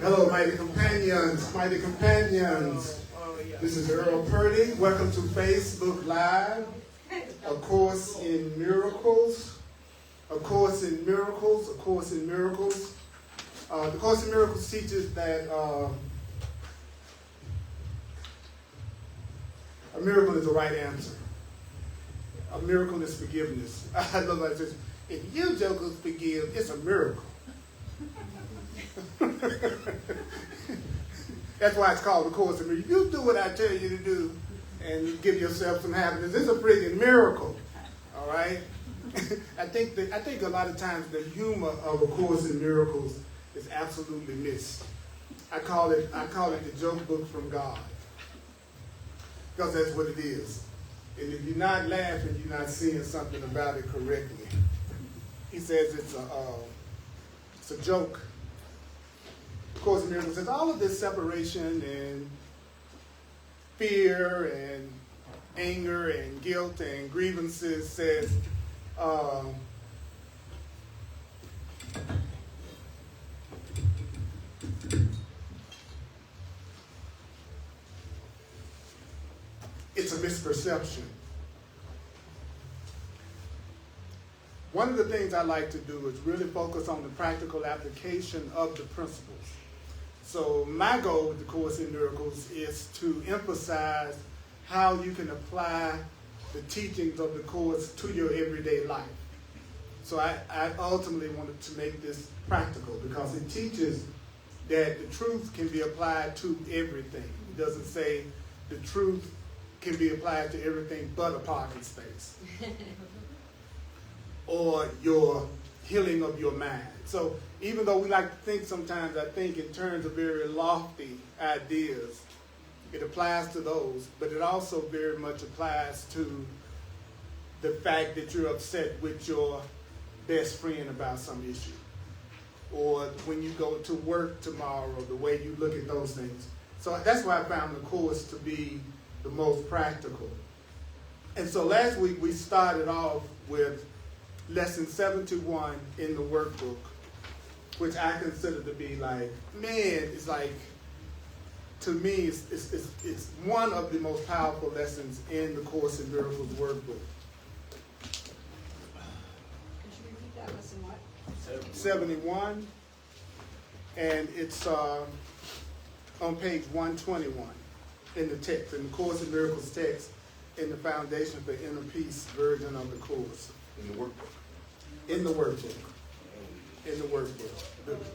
Hello, mighty companions, mighty companions. This is Earl Purdy. Welcome to Facebook Live, A Course in Miracles. A Course in Miracles, A Course in Miracles. The Course in Miracles teaches that a miracle is the right answer. A miracle is forgiveness. I love that. If you jokers forgive, it's a miracle. That's why it's called the Course in Miracles. You do what I tell you to do and give yourself some happiness. It's a freaking miracle. All right? I think a lot of times the humor of A Course in Miracles is absolutely missed. I call it the joke book from God. Because that's what it is. And if you're not laughing, you're not seeing something about it correctly. He says it's a joke. Of course, the miracle says all of this separation and fear and anger and guilt and grievances says it's a misperception. One of the things I like to do is really focus on the practical application of the principles. So my goal with the Course in Miracles is to emphasize how you can apply the teachings of the Course to your everyday life. So I ultimately wanted to make this practical because it teaches that the truth can be applied to everything. It doesn't say the truth can be applied to everything but a parking space. Or your healing of your mind. So even though we like to think sometimes, I think in terms of very lofty ideas, it applies to those, but it also very much applies to the fact that you're upset with your best friend about some issue. Or when you go to work tomorrow, the way you look at those things. So that's why I found the Course to be the most practical. And so last week we started off with lesson 71 in the workbook, which I consider to be like, man, it's like, to me, it's one of the most powerful lessons in the Course in Miracles workbook. Could you repeat that lesson what? 71, and it's on page 121 in the text, in the Course in Miracles text, in the Foundation for Inner Peace version of the Course. In the workbook. In the workbook. In the workbook.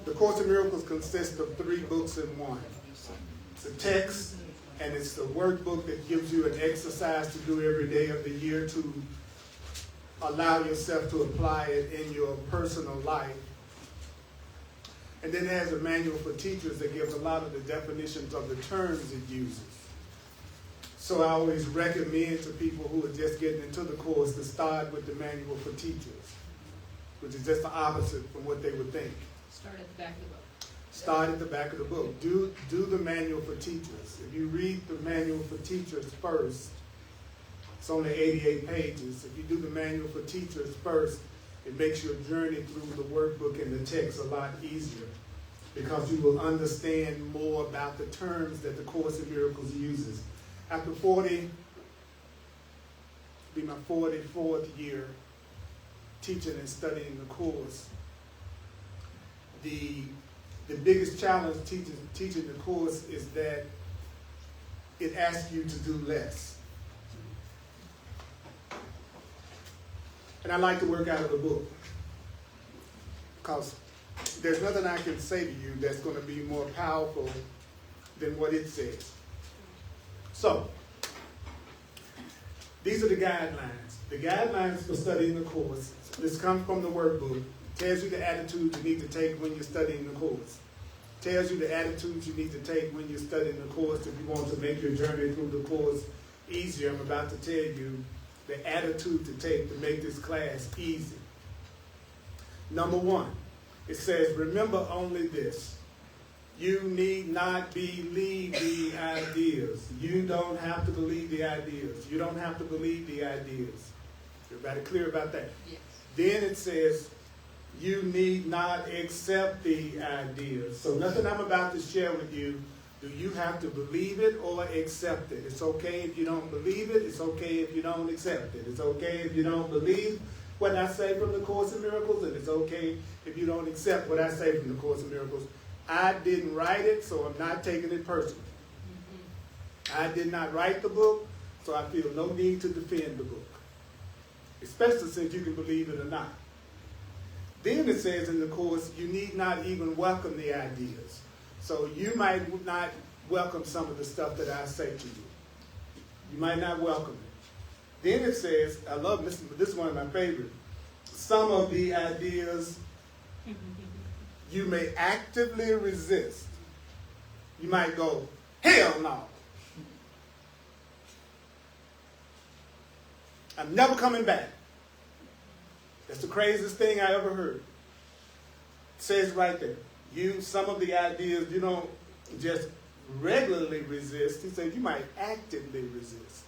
The Course in Miracles consists of 3 books in one. It's a text, and it's the workbook that gives you an exercise to do every day of the year to allow yourself to apply it in your personal life. And then it has a manual for teachers that gives a lot of the definitions of the terms it uses. So I always recommend to people who are just getting into the course to start with the manual for teachers, which is just the opposite from what they would think. Start at the back of the book. Start at the back of the book. Do the manual for teachers. If you read the manual for teachers first, it's only 88 pages. If you do the manual for teachers first, it makes your journey through the workbook and the text a lot easier because you will understand more about the terms that the Course in Miracles uses. After 40, be my 44th year teaching and studying the Course, the biggest challenge teaching the Course is that it asks you to do less. And I like to work out of the book because there's nothing I can say to you that's going to be more powerful than what it says. So, these are the guidelines. The guidelines for studying the Course. This comes from the workbook. Tells you the attitudes you need to take when you're studying the Course. Tells you the attitudes you need to take when you're studying the Course if you want to make your journey through the Course easier. I'm about to tell you the attitude to take to make this class easy. Number 1, it says, remember only this. You need not believe the ideas. You don't have to believe the ideas. You don't have to believe the ideas. Everybody clear about that? Yes. Then it says, You need not accept the ideas. So nothing I'm about to share with you, do you have to believe it or accept it? It's okay if you don't believe it. It's okay if you don't accept it. It's okay if you don't believe what I say from the Course in Miracles, and it's okay if you don't accept what I say from the Course in Miracles. I didn't write it, so I'm not taking it personally. I did not write the book, so I feel no need to defend the book, especially since you can believe it or not. Then it says in the Course, you need not even welcome the ideas. So you might not welcome some of the stuff that I say to you. You might not welcome it. Then it says, I love this, this is one of my favorites. Some of the ideas you may actively resist. You might go, hell no. I'm never coming back. That's the craziest thing I ever heard. It says right there. Some of the ideas you don't just regularly resist. He said you might actively resist.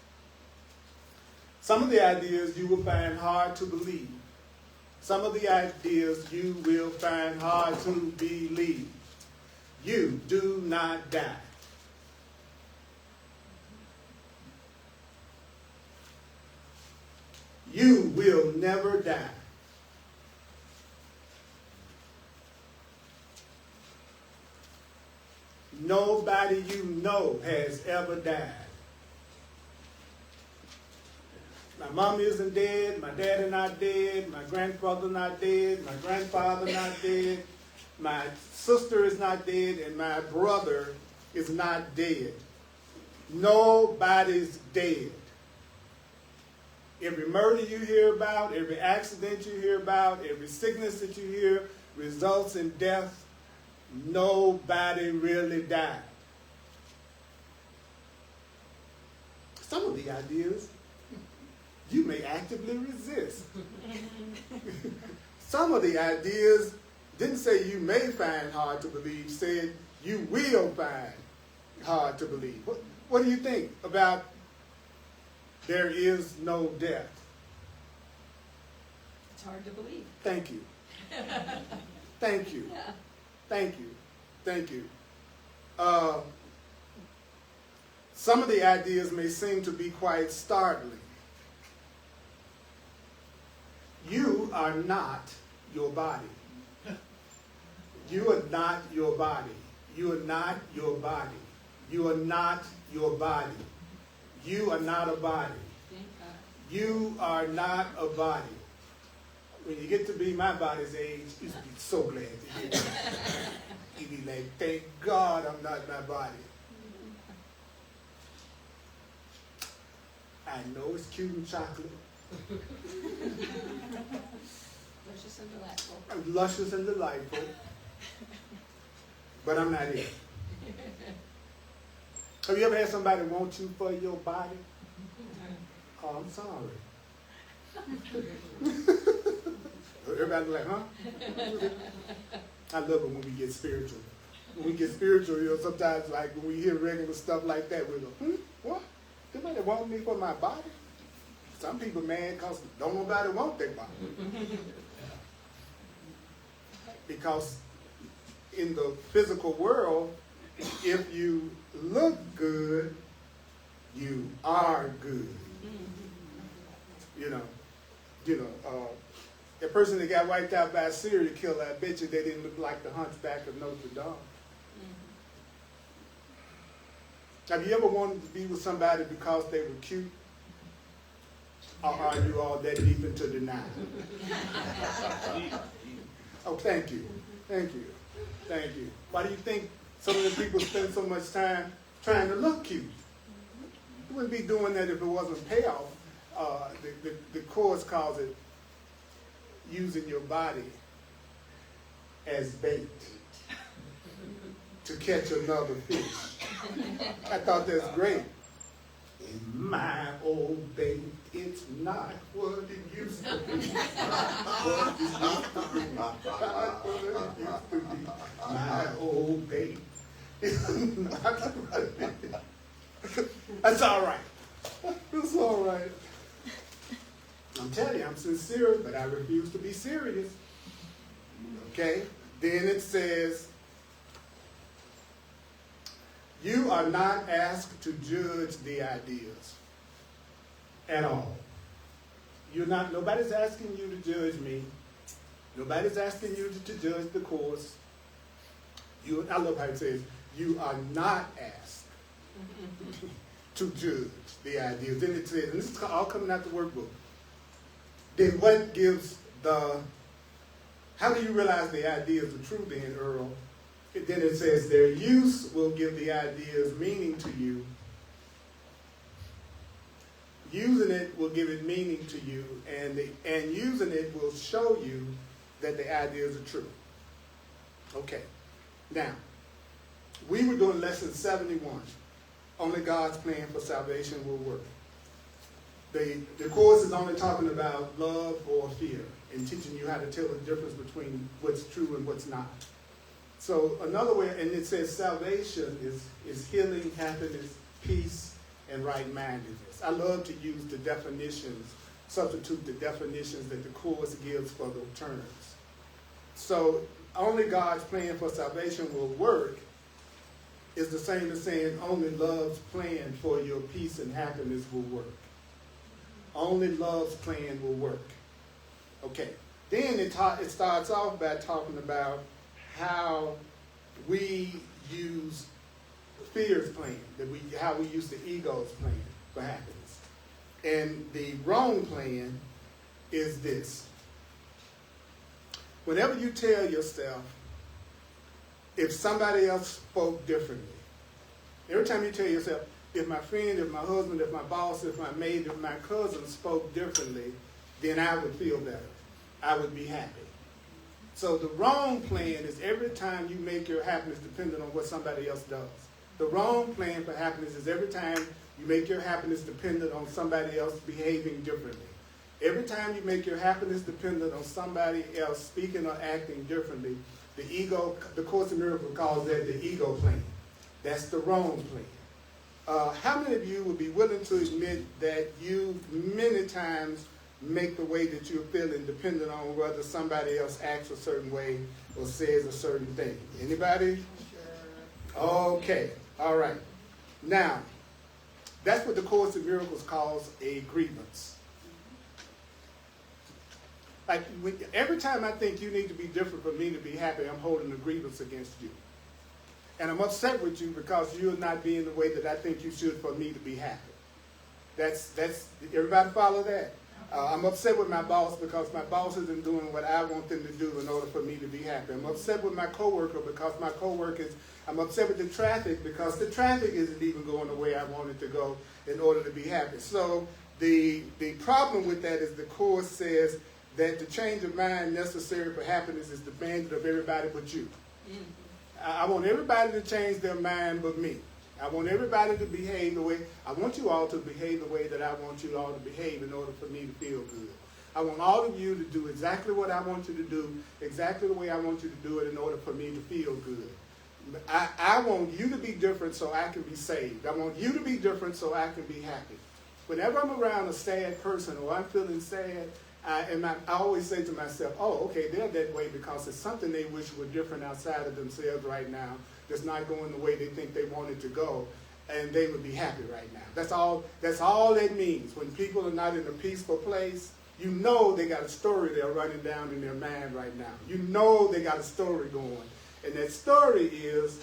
Some of the ideas you will find hard to believe. Some of the ideas you will find hard to believe. You do not die. You will never die. Nobody you know has ever died. My mom isn't dead, my daddy not dead, my grandfather not dead, my grandfather not dead, my sister is not dead, and my brother is not dead. Nobody's dead. Every murder you hear about, every accident you hear about, every sickness that you hear results in death. Nobody really died. Some of the ideas you may actively resist. Some of the ideas didn't say you may find hard to believe, said you will find hard to believe. What do you think about there is no death? It's hard to believe. Thank you. Thank you. Yeah. Thank you. Thank you. Some of the ideas may seem to be quite startling. You are not your body. You are not your body. You are not your body. You are not your body. You are not a body. You are not a body. When you get to be my body's age, you should be so glad to hear that. You be like, thank God I'm not my body. I know it's cute and chocolate. Luscious and delightful. I'm luscious and delightful. But I'm not it. Have you ever had somebody want you for your body? Oh, I'm sorry. Everybody like, huh? I love it when we get spiritual. When we get spiritual, you know, sometimes like when we hear regular stuff like that, we go, what? Somebody want me for my body? Some people mad because don't nobody want their body. Because in the physical world, if you look good, you are good. You know, the person that got wiped out by a serial killer, I bet you they didn't look like the Hunchback of Notre Dame. Have you ever wanted to be with somebody because they were cute? Or are you all that deep into denial? Oh, thank you. Thank you. Thank you. Why do you think some of the people spend so much time trying to look cute? You wouldn't be doing that if it wasn't payoff. The Course calls it using your body as bait to catch another fish. I thought that's great. In my old bait, it's not what it used to be. What it used to be. Not what it used to be. My old bait. It's not what it is. That's all right. It's all right. I'm telling you, I'm sincere, but I refuse to be serious. Okay? Then it says, you are not asked to judge the ideas at all. Nobody's asking you to judge me. Nobody's asking you to judge the course. I love how it says, you are not asked to judge the ideas. Then it says, and this is all coming out the workbook. Then what gives how do you realize the ideas are true then, Earl? Then it says, their use will give the ideas meaning to you. Using it will give it meaning to you, and using it will show you that the ideas are true. Okay. Now, we were doing lesson 71. Only God's plan for salvation will work. The course is only talking about love or fear and teaching you how to tell the difference between what's true and what's not. So another way, and it says salvation is healing, happiness, peace, and right-mindedness. I love to use the definitions, substitute the definitions that the course gives for the terms. So only God's plan for salvation will work is the same as saying only love's plan for your peace and happiness will work. Only love's plan will work. Okay. Then it starts off by talking about how we use fear's plan, how we use the ego's plan for happiness. And the wrong plan is this. Whenever you tell yourself, if somebody else spoke differently, every time you tell yourself, if my friend, if my husband, if my boss, if my mate, if my cousin spoke differently, then I would feel better. I would be happy. So the wrong plan is every time you make your happiness dependent on what somebody else does. The wrong plan for happiness is every time you make your happiness dependent on somebody else behaving differently. Every time you make your happiness dependent on somebody else speaking or acting differently, the Course in Miracles calls that the ego plan. That's the wrong plan. How many of you would be willing to admit that you many times make the way that you're feeling dependent on whether somebody else acts a certain way or says a certain thing? Anybody? Sure. Okay. All right. Now, that's what the Course in Miracles calls a grievance. Like, every time I think you need to be different for me to be happy, I'm holding a grievance against you. And I'm upset with you because you're not being the way that I think you should for me to be happy. That's everybody follow that? I'm upset with my boss because my boss isn't doing what I want them to do in order for me to be happy. I'm upset with my coworker because my coworkers. I'm upset with the traffic because the traffic isn't even going the way I want it to go in order to be happy. So the problem with that is the Course says that the change of mind necessary for happiness is demanded of everybody but you. I want everybody to change their mind but me. I want everybody to behave the way, I want you all to behave the way that I want you all to behave in order for me to feel good. I want all of you to do exactly what I want you to do, exactly the way I want you to do it in order for me to feel good. I want you to be different so I can be saved. I want you to be different so I can be happy. Whenever I'm around a sad person or I'm feeling sad, I always say to myself, oh, okay, they're that way because it's something they wish were different outside of themselves right now that's not going the way they think they want it to go, and they would be happy right now. That's all that means. When people are not in a peaceful place, you know they got a story they're running down in their mind right now. You know they got a story going. And that story is,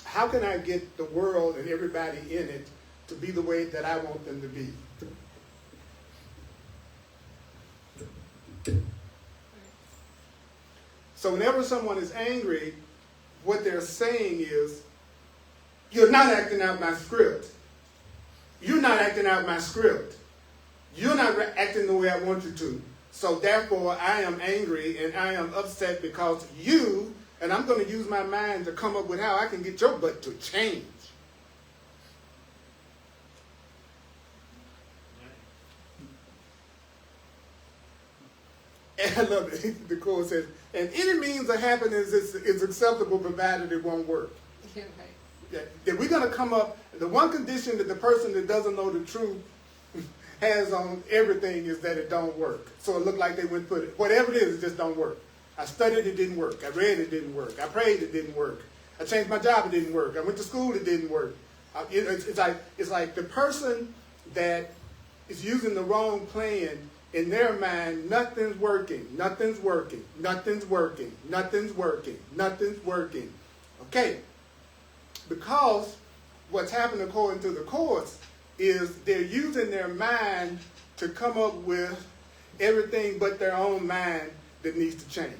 how can I get the world and everybody in it to be the way that I want them to be? So whenever someone is angry, what they're saying is, you're not acting out my script. You're not acting out my script. You're not acting the way I want you to. So therefore, I am angry and I am upset because you, and I'm going to use my mind to come up with how I can get your butt to change. And I love it. The Course says, and any means of happiness is acceptable provided it won't work. Yeah, right. That we're going to come up, the one condition that the person that doesn't know the truth has on everything is that it don't work. So it looked like they went put it, whatever it is, it just don't work. I studied, it didn't work. I read, it didn't work. I prayed, it didn't work. I changed my job, it didn't work. I went to school, it didn't work. It's like the person that is using the wrong plan, in their mind, nothing's working, nothing's working, nothing's working, nothing's working, nothing's working. Okay, because what's happened according to the course is they're using their mind to come up with everything but their own mind that needs to change.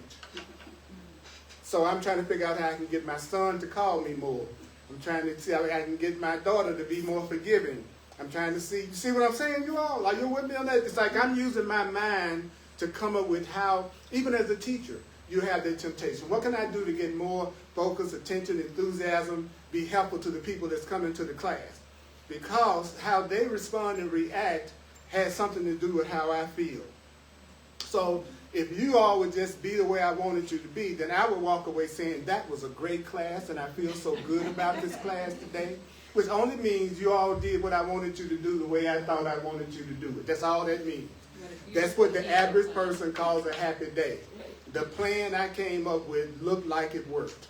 So I'm trying to figure out how I can get my son to call me more. I'm trying to see how I can get my daughter to be more forgiving. I'm trying to see, you see what I'm saying, you all? Are you with me on that? It's like I'm using my mind to come up with how, even as a teacher, you have that temptation. What can I do to get more focus, attention, enthusiasm, be helpful to the people that's coming to the class? Because how they respond and react has something to do with how I feel. So if you all would just be the way I wanted you to be, then I would walk away saying that was a great class and I feel so good about this class today, which only means you all did what I wanted you to do the way I thought I wanted you to do it. That's all that means. That's what the average person calls a happy day. The plan I came up with looked like it worked.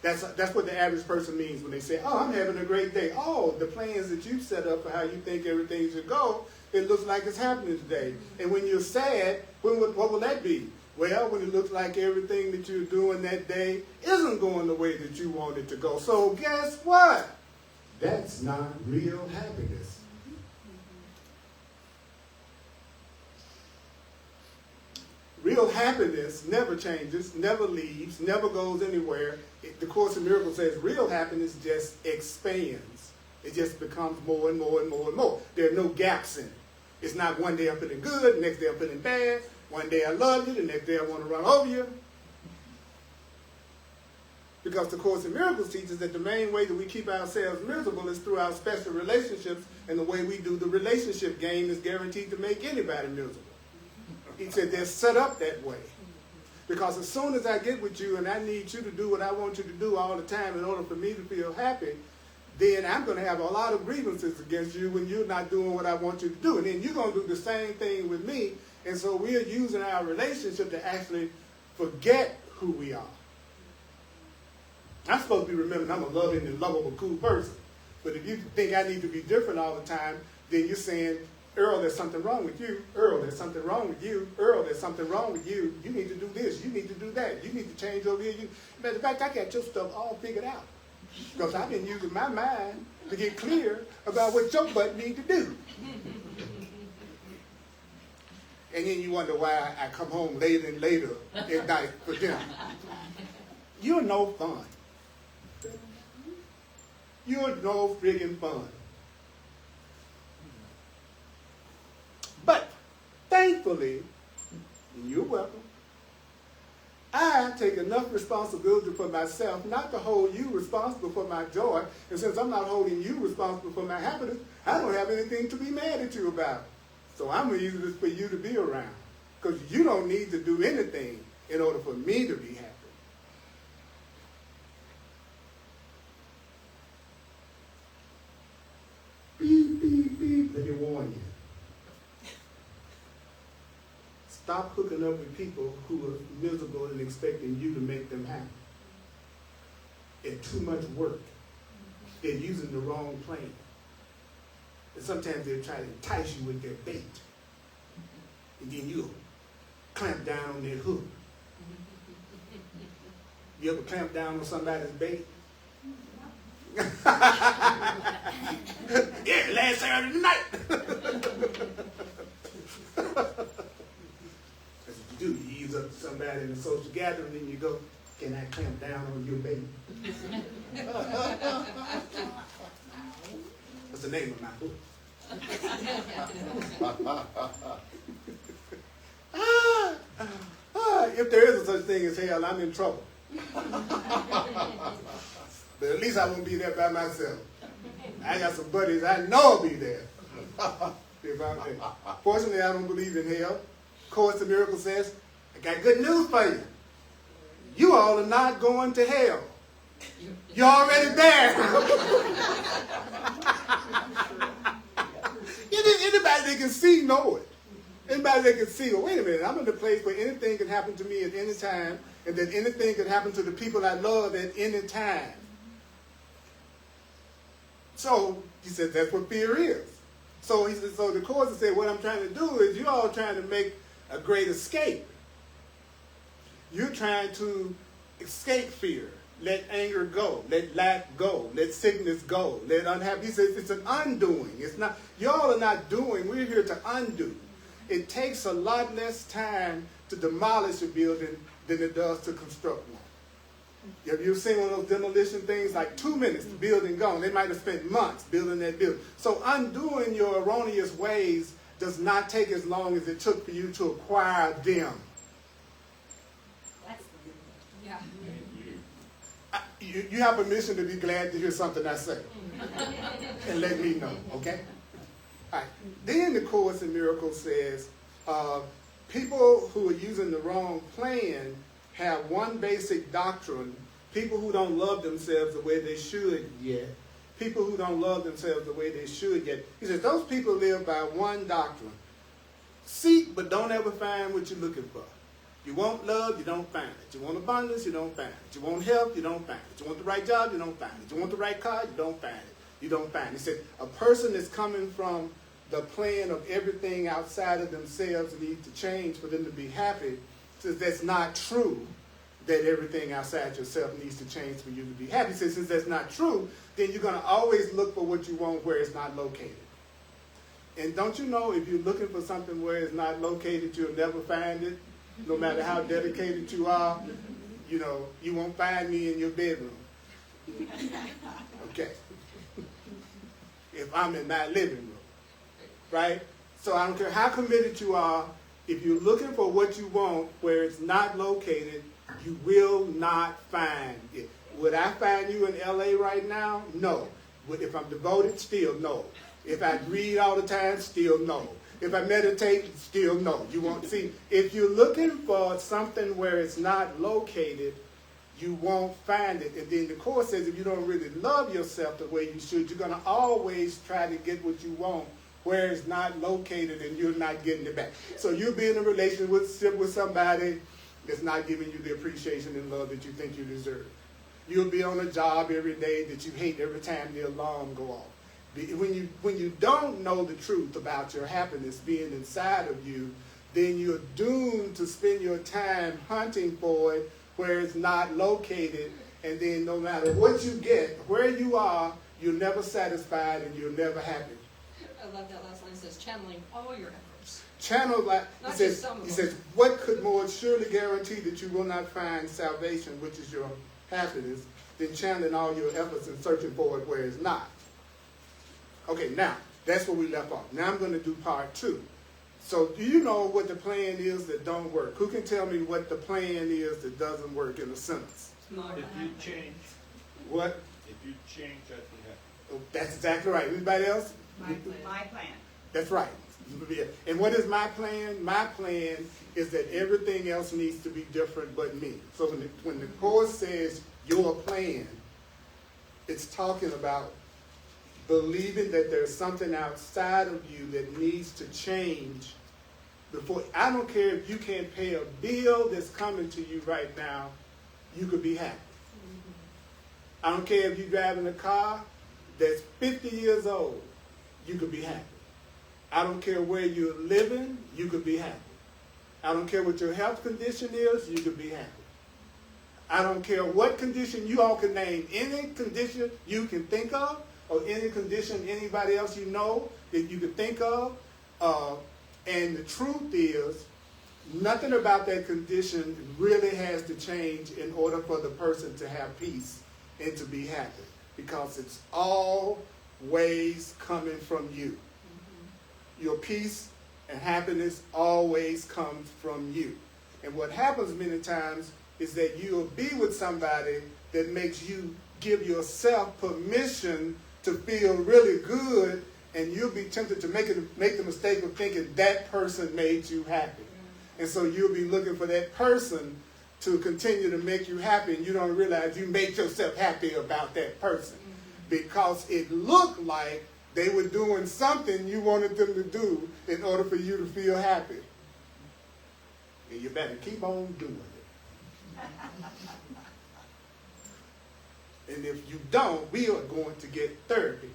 That's what the average person means when they say, oh, I'm having a great day. Oh, the plans that you've set up for how you think everything should go, it looks like it's happening today. And when you're sad, what will that be? Well, when it looks like everything that you're doing that day isn't going the way that you want it to go. So guess what? That's not real happiness. Real happiness never changes, never leaves, never goes anywhere. The Course in Miracles says real happiness just expands. It just becomes more and more and more and more. There are no gaps in it. It's not one day I'm feeling good, the next day I'm feeling bad. One day I love you, the next day I want to run over you. Because the Course in Miracles teaches that the main way that we keep ourselves miserable is through our special relationships, and the way we do the relationship game is guaranteed to make anybody miserable. He said they're set up that way. Because as soon as I get with you and I need you to do what I want you to do all the time in order for me to feel happy, then I'm going to have a lot of grievances against you when you're not doing what I want you to do. And then you're going to do the same thing with me. And so we're using our relationship to actually forget who we are. I'm supposed to be remembering I'm a loving and lovable, cool person. But if you think I need to be different all the time, then you're saying, Earl, there's something wrong with you. Earl, there's something wrong with you. Earl, there's something wrong with you. You need to do this. You need to do that. You need to change over here. Matter of fact, I got your stuff all figured out. Because I've been using my mind to get clear about what your butt need to do. And then you wonder why I come home later and later at night for dinner. You're no fun. You're no friggin' fun. But thankfully, and you're welcome, I take enough responsibility for myself not to hold you responsible for my joy. And since I'm not holding you responsible for my happiness, I don't have anything to be mad at you about. So I'm going to use this for you to be around. Because you don't need to do anything in order for me to be happy. Beep, beep, beep. Let me warn you. Stop hooking up with people who are miserable and expecting you to make them happy. It's too much work. They're using the wrong plan. And sometimes they'll try to entice you with their bait. And then you'll clamp down on their hook. You ever clamp down on somebody's bait? Yeah, last Saturday night. Do you ease up somebody in a social gathering and you go, can I clamp down on your baby? What's the name of my book? If there is a such thing as hell, I'm in trouble. But at least I won't be there by myself. I got some buddies I know will be there. If I'm there. Fortunately, I don't believe in hell. Course in Miracles says, I got good news for you. You all are not going to hell. You're already there. Anybody that can see know it. Anybody that can see, well, wait a minute, I'm in a place where anything can happen to me at any time, and that anything can happen to the people I love at any time. So he said that's what fear is. So he said, so the course said, what I'm trying to do is you're all trying to make a great escape. You're trying to escape fear. Let anger go. Let lack go. Let sickness go. Let unhappy. He says it's an undoing. It's not. Y'all are not doing. We're here to undo. It takes a lot less time to demolish a building than it does to construct one. Have you seen one of those demolition things? Like 2 minutes, the building gone. They might have spent months building that building. So undoing your erroneous ways does not take as long as it took for you to acquire them. That's the yeah. You have permission to be glad to hear something I say. And let me know, okay? All right. Then the Course in Miracles says, people who are using the wrong plan have one basic doctrine. People who don't love themselves the way they should yet. People who don't love themselves the way they should yet. He says, those people live by one doctrine. Seek, but don't ever find what you're looking for. You want love, you don't find it. You want abundance, you don't find it. You want health, you don't find it. You want the right job, you don't find it. You want the right car, you don't find it. You don't find it. He said, a person is coming from the plan of everything outside of themselves needs to change for them to be happy. Says that's not true, that everything outside yourself needs to change for you to be happy. He says, since that's not true, then you're going to always look for what you want where it's not located. And don't you know, if you're looking for something where it's not located, you'll never find it. No matter how dedicated you are, you know, you won't find me in your bedroom. Okay. If I'm in my living room. Right? So I don't care how committed you are, if you're looking for what you want where it's not located, you will not find it. Would I find you in LA right now? No. If I'm devoted, still no. If I read all the time, still no. If I meditate, still no. You won't see. If you're looking for something where it's not located, you won't find it. And then the Course says if you don't really love yourself the way you should, you're going to always try to get what you want where it's not located and you're not getting it back. So you'll be in a relationship with somebody that's not giving you the appreciation and love that you think you deserve. You'll be on a job every day that you hate every time the alarm go off. When you don't know the truth about your happiness being inside of you, then you're doomed to spend your time hunting for it where it's not located, and then no matter what you get, where you are, you're never satisfied and you're never happy. I love that last line. It says, channeling all your efforts. Channel, like Not he just says, some of he them. says, what could more surely guarantee that you will not find salvation, which is your happiness, than channeling all your efforts and searching for it where it's not? Okay, now, that's where we left off. Now I'm going to do part 2. So do you know what the plan is that don't work? Who can tell me what the plan is that doesn't work in a sentence? If you change, What? if you change, that will happen. Oh, that's exactly right. Anybody else? My plan. That's right. And what is my plan? My plan is that everything else needs to be different but me. So when the Course says your plan, it's talking about believing that there's something outside of you that needs to change before. I don't care if you can't pay a bill that's coming to you right now, you could be happy. I don't care if you're driving a car that's 50 years old, you could be happy. I don't care where you're living, you could be happy. I don't care what your health condition is, you could be happy. I don't care what condition, you all can name any condition you can think of, or any condition anybody else you know that you could think of. And the truth is, nothing about that condition really has to change in order for the person to have peace and to be happy, because it's always coming from you. Your peace and happiness always comes from you. And what happens many times is that you'll be with somebody that makes you give yourself permission to feel really good, and you'll be tempted to make the mistake of thinking that person made you happy. And so you'll be looking for that person to continue to make you happy, and you don't realize you make yourself happy about that person because it looked like they were doing something you wanted them to do in order for you to feel happy. And you better keep on doing it. And if you don't, we are going to get therapy.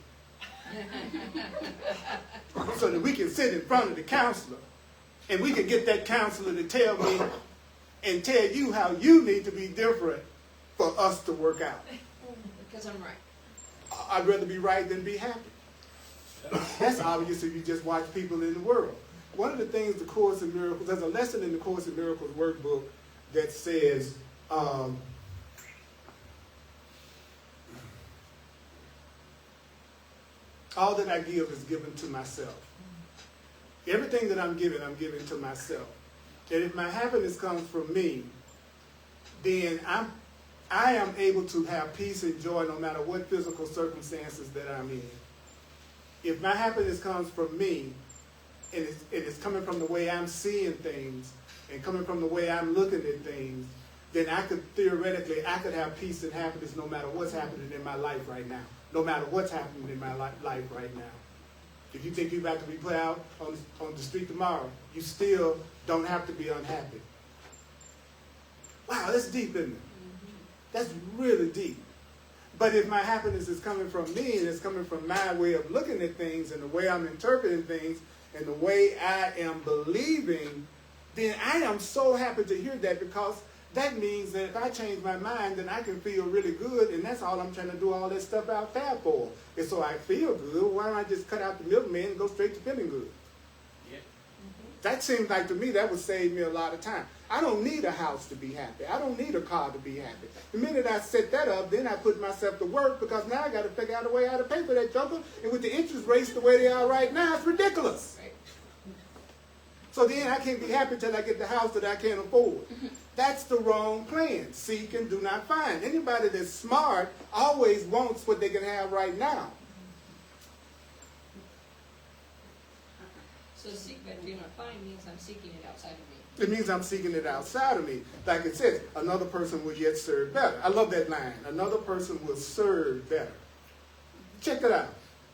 So that we can sit in front of the counselor and we can get that counselor to tell me and tell you how you need to be different for us to work out. Because I'm right. I'd rather be right than be happy. That's obvious if you just watch people in the world. One of the things the Course in Miracles, there's a lesson in the Course in Miracles workbook that says, all that I give is given to myself. Everything that I'm giving to myself. And if my happiness comes from me, then I am able to have peace and joy no matter what physical circumstances that I'm in. If my happiness comes from me, and it's coming from the way I'm seeing things, and coming from the way I'm looking at things, then I could have peace and happiness no matter what's happening in my life right now. No matter what's happening in my life right now. If you think you're about to be put out on the street tomorrow, you still don't have to be unhappy. Wow, that's deep, isn't it? That's really deep. But if my happiness is coming from me and it's coming from my way of looking at things and the way I'm interpreting things and the way I am believing, then I am so happy to hear that, because that means that if I change my mind, then I can feel really good, and that's all I'm trying to do all that stuff out there for. And so I feel good. Why don't I just cut out the middleman and go straight to feeling good? Yeah. That seems like to me that would save me a lot of time. I don't need a house to be happy. I don't need a car to be happy. The minute I set that up, then I put myself to work, because now I got to figure out a way how to pay for that joker. And with the interest rates the way they are right now, it's ridiculous. Right. So then I can't be happy till I get the house that I can't afford. That's the wrong plan. Seek and do not find. Anybody that's smart always wants what they can have right now. So seek but do not find means I'm seeking it outside of me. It means I'm seeking it outside of me. Like it says, another person will yet serve better. I love that line. Another person will serve better. Check that out.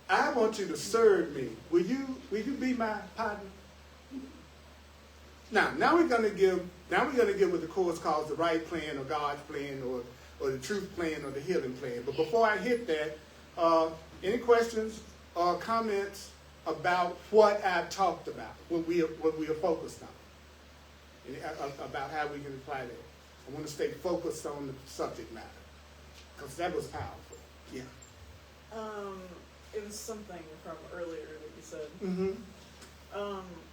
I want you to serve me. Will you be my partner? Now we're gonna give what the Course calls the right plan, or God's plan, or the truth plan, or the healing plan. But before I hit that, any questions or comments about what I've talked about, what we are focused on, about how we can apply that? I want to stay focused on the subject matter, because that was powerful. Yeah. It was something from earlier that you said. Mm-hmm.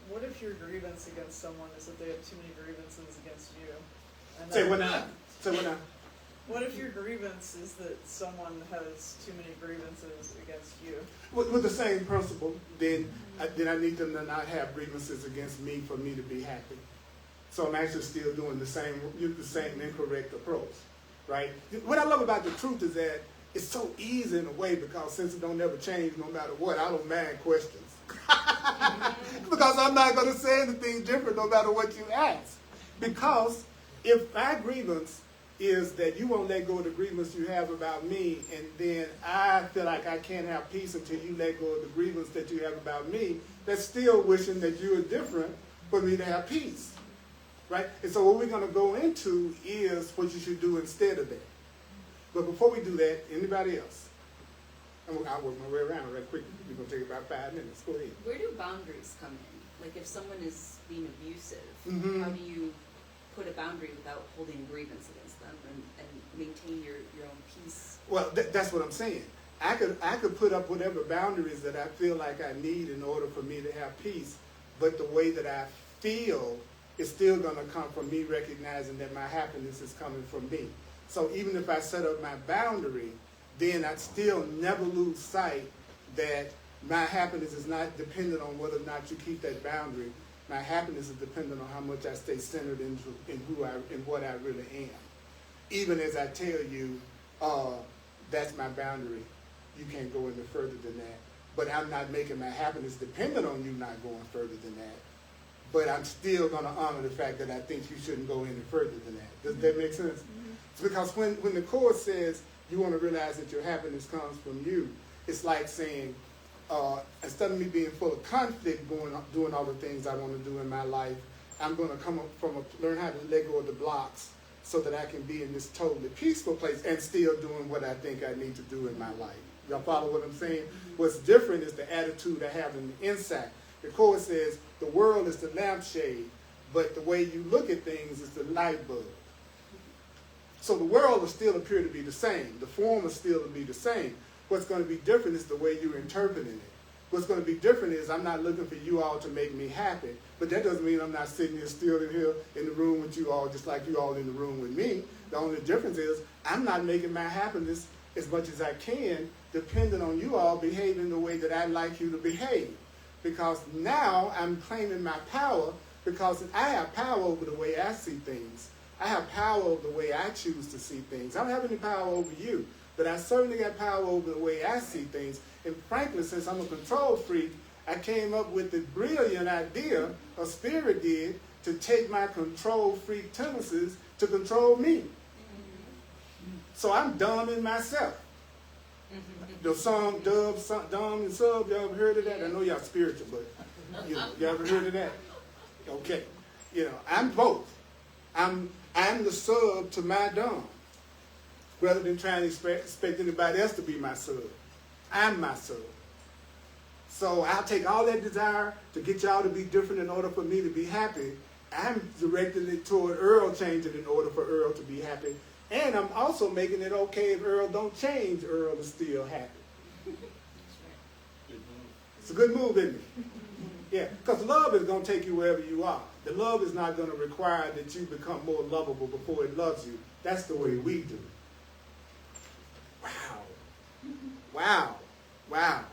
What if your grievance against someone is that they have too many grievances against you? And Say what now? Say what now? What if your grievance is that someone has too many grievances against you? With the same principle, then I need them to not have grievances against me for me to be happy. So I'm actually still doing the same incorrect approach, right? What I love about the truth is that it's so easy in a way, because since it don't ever change no matter what, I don't mind questions. Because I'm not going to say anything different no matter what you ask. Because if my grievance is that you won't let go of the grievance you have about me, and then I feel like I can't have peace until you let go of the grievance that you have about me, that's still wishing that you are different for me to have peace. Right? And so what we're going to go into is what you should do instead of that. But before we do that, anybody else? I'll work my way around right quick. We're going to take about 5 minutes. Go ahead. Where do boundaries come in? Like if someone is being abusive, Mm-hmm. how do you put a boundary without holding a grievance against them and maintain your own peace? Well, that's what I'm saying. I could put up whatever boundaries that I feel like I need in order for me to have peace, but the way that I feel is still going to come from me recognizing that my happiness is coming from me. So even if I set up my boundary, then I'd still never lose sight that my happiness is not dependent on whether or not you keep that boundary. My happiness is dependent on how much I stay centered in what I really am. Even as I tell you, that's my boundary. You can't go any further than that. But I'm not making my happiness dependent on you not going further than that. But I'm still going to honor the fact that I think you shouldn't go any further than that. Does that make sense? Mm-hmm. It's because when the Course says you want to realize that your happiness comes from you, it's like saying, instead of me being full of conflict, doing all the things I want to do in my life, I'm going to come up learn how to let go of the blocks so that I can be in this totally peaceful place and still doing what I think I need to do in my life. Y'all follow what I'm saying? What's different is the attitude I have in the inside. The Course says the world is the lampshade, but the way you look at things is the light bulb. So the world will still appear to be the same. The form will still be the same. What's going to be different is the way you're interpreting it. What's going to be different is I'm not looking for you all to make me happy, but that doesn't mean I'm not sitting here still in here in the room with you all, just like you all in the room with me. The only difference is I'm not making my happiness as much as I can, depending on you all behaving the way that I'd like you to behave. Because now I'm claiming my power, because I have power over the way I see things. I have power over the way I choose to see things. I don't have any power over you, but I certainly got power over the way I see things. And frankly, since I'm a control freak, I came up with the brilliant idea, or Spirit did, to take my control freak tendencies to control me. So I'm dumb in myself. The song Dumb and Sub, y'all ever heard of that? I know y'all spiritual, but y'all ever heard of that? Okay. I'm both. I'm the sub to my dumb, rather than trying to expect anybody else to be my sub. I'm my sub. So I'll take all that desire to get y'all to be different in order for me to be happy. I'm directing it toward Earl changing in order for Earl to be happy. And I'm also making it okay if Earl don't change, Earl is still happy. It's a good move, isn't it? Yeah, because love is going to take you wherever you are. The love is not going to require that you become more lovable before it loves you. That's the way we do. Wow. Wow.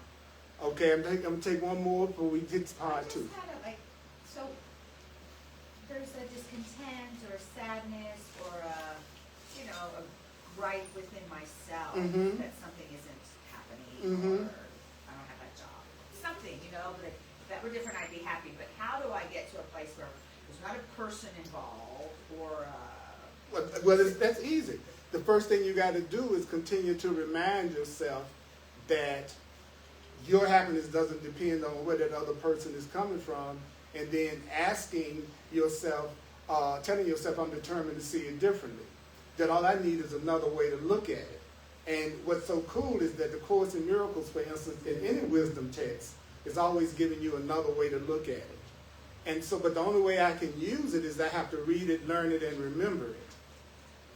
Okay, I'm going to take one more before we get to part two. So there's a discontent or sadness or a gripe within myself that something isn't happening or I don't have that job. Something, but if that were different, I'd be happy. But how do I get to a place where there's not a person involved or that's easy. The first thing you got to do is continue to remind yourself that your happiness doesn't depend on where that other person is coming from, and then asking yourself, telling yourself I'm determined to see it differently. That all I need is another way to look at it. And what's so cool is that the Course in Miracles, for instance, in any wisdom text, is always giving you another way to look at it. And so, but the only way I can use it is I have to read it, learn it, and remember it.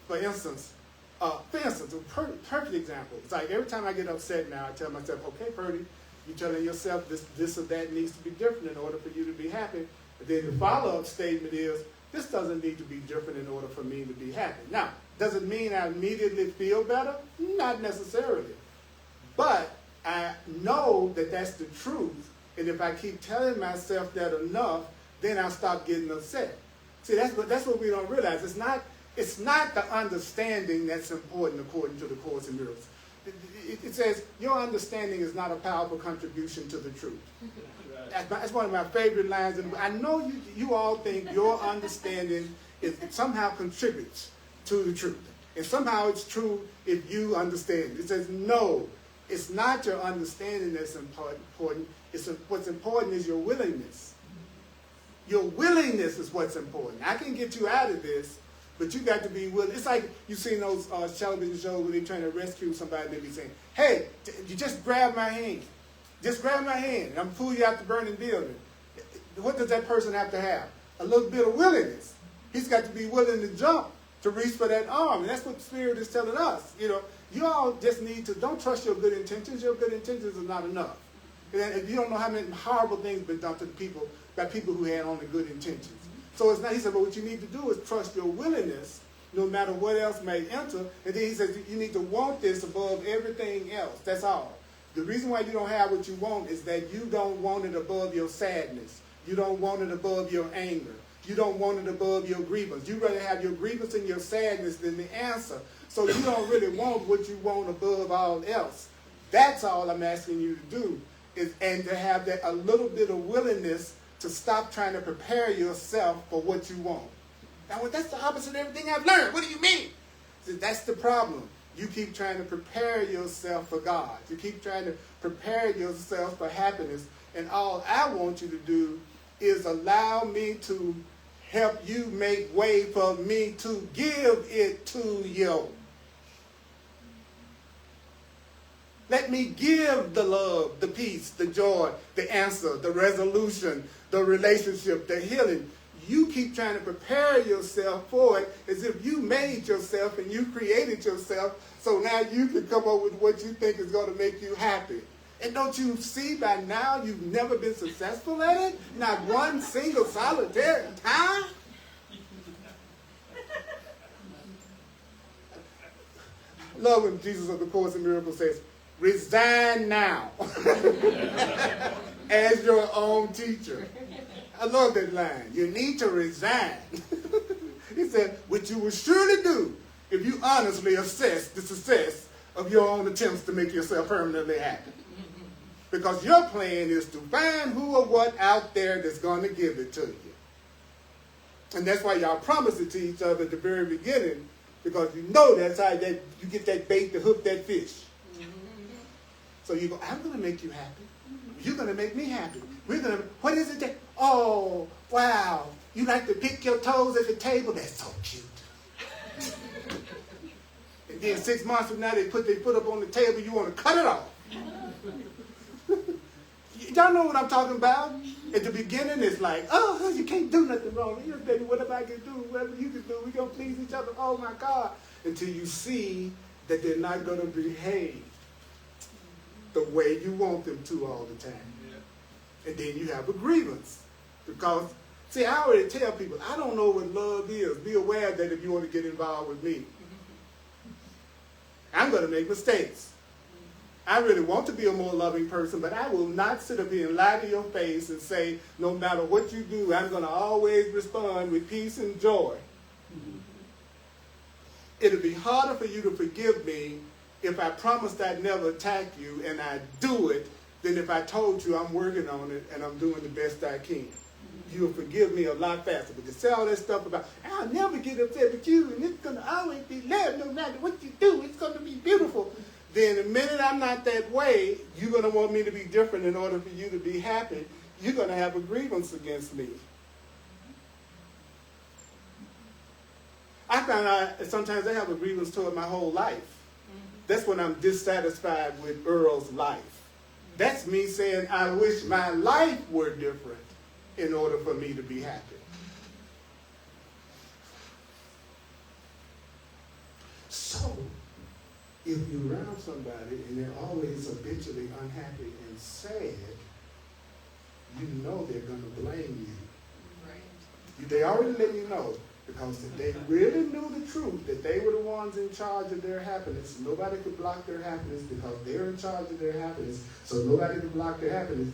For instance, a perfect example. It's like every time I get upset now, I tell myself, okay, Purdy, you're telling yourself this or that needs to be different in order for you to be happy. And then the follow-up statement is, this doesn't need to be different in order for me to be happy. Now, does it mean I immediately feel better? Not necessarily. But I know that that's the truth. And if I keep telling myself that enough, then I'll stop getting upset. See, that's what we don't realize. It's not the understanding that's important according to the Course in Miracles. It says your understanding is not a powerful contribution to the truth. That's one of my favorite lines. And I know you all think your understanding somehow contributes to the truth. And somehow it's true if you understand. It says, no, it's not your understanding that's important. What's important is your willingness. Your willingness is what's important. I can get you out of this, but you got to be willing. It's like you've seen those television shows where they're trying to rescue somebody and they be saying, hey, you just grab my hand. Just grab my hand. I'm pull you out the burning building. What does that person have to have? A little bit of willingness. He's got to be willing to jump to reach for that arm. And that's what the Spirit is telling us. You all just need to, don't trust your good intentions. Your good intentions are not enough. And you don't know how many horrible things been done to the people by people who had only good intentions. So it's not, he said, but what you need to do is trust your willingness, no matter what else may enter. And then he says, you need to want this above everything else. That's all. The reason why you don't have what you want is that you don't want it above your sadness. You don't want it above your anger. You don't want it above your grievance. You rather have your grievance and your sadness than the answer. So you don't really want what you want above all else. That's all I'm asking you to do, and to have that a little bit of willingness to stop trying to prepare yourself for what you want. Now, that's the opposite of everything I've learned. What do you mean? That's the problem. you keep trying to prepare yourself for God. You keep trying to prepare yourself for happiness. And all I want you to do is allow me to help you make way for me to give it to you. Let me give the love, the peace, the joy, the answer, the resolution, the relationship, the healing. You keep trying to prepare yourself for it as if you made yourself and you created yourself, so now you can come up with what you think is going to make you happy. And don't you see by now you've never been successful at it? Not one single solitary time? Love when Jesus of the Course in Miracles says, resign now as your own teacher. I love that line. You need to resign. He said, which you will surely do if you honestly assess the success of your own attempts to make yourself permanently happy. Because your plan is to find who or what out there that's going to give it to you. And that's why y'all promise it to each other at the very beginning, because you know that's how you get that bait to hook that fish. So you go, I'm going to make you happy. You're going to make me happy. What is it that, oh, wow, you like to pick your toes at the table? That's so cute. And then 6 months from now, they put their foot up on the table, you want to cut it off. Y'all know what I'm talking about? At the beginning, it's like, oh, you can't do nothing wrong. You know, baby, whatever I can do, whatever you can do, we're going to please each other. Oh, my God. Until you see that they're not going to behave the way you want them to all the time. Yeah. And then you have a grievance. Because, see, I already tell people, I don't know what love is. Be aware that if you want to get involved with me, I'm going to make mistakes. I really want to be a more loving person, but I will not sit up here and lie to your face and say, no matter what you do, I'm going to always respond with peace and joy. Mm-hmm. It'll be harder for you to forgive me if I promised I'd never attack you and I do it than if I told you I'm working on it and I'm doing the best I can. Mm-hmm. You'll forgive me a lot faster. But to say all that stuff about, I'll never get upset with you and it's going to always be love no matter what you do. It's going to be beautiful. Then the minute I'm not that way, you're going to want me to be different in order for you to be happy. You're going to have a grievance against me. I found out sometimes I have a grievance toward my whole life. That's when I'm dissatisfied with Earl's life. That's me saying I wish my life were different in order for me to be happy. So, if you're around somebody and they're always habitually unhappy and sad, you know they're going to blame you. Right. They already let you know, because if they really knew the truth, that they were the ones in charge of their happiness, nobody could block their happiness because they're in charge of their happiness, so nobody could block their happiness,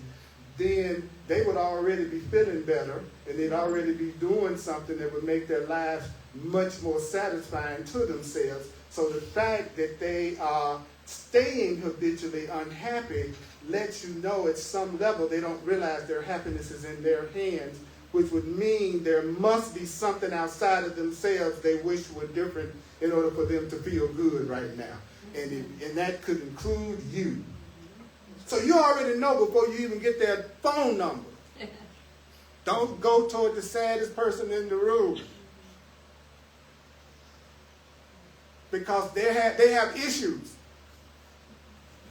then they would already be feeling better and they'd already be doing something that would make their lives much more satisfying to themselves. So the fact that they are staying habitually unhappy lets you know at some level they don't realize their happiness is in their hands, which would mean there must be something outside of themselves they wish were different in order for them to feel good right now. And that could include you. So you already know before you even get their phone number. Don't go toward the saddest person in the room. Because they have issues.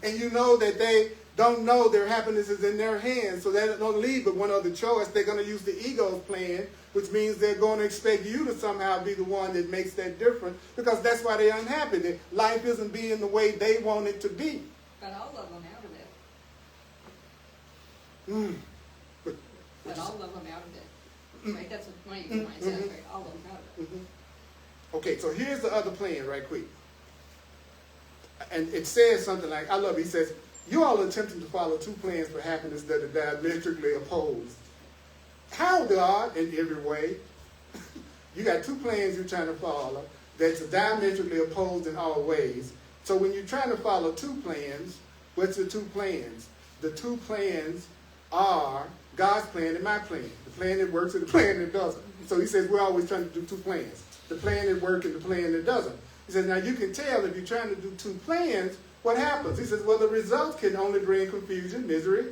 And you know that they don't know their happiness is in their hands, so they don't leave but one other choice. They're going to use the ego's plan, which means they're going to expect you to somehow be the one that makes that difference, because that's why they're unhappy. That life isn't being the way they want it to be. But I'll love them out of it. But I'll love them out of it. Right? That's what my mind says, right? I'll love them out of it. Okay, so here's the other plan right quick. And it says something like, I love it. He says, you all are attempting to follow two plans for happiness that are diametrically opposed. How, God, in every way? You got two plans you're trying to follow that's diametrically opposed in all ways. So when you're trying to follow two plans, what's the two plans? The two plans are God's plan and my plan. The plan that works and the plan that doesn't. So he says we're always trying to do two plans. The plan that works and the plan that doesn't. He says, now you can tell if you're trying to do two plans, what happens? He says, well, the results can only bring confusion, misery,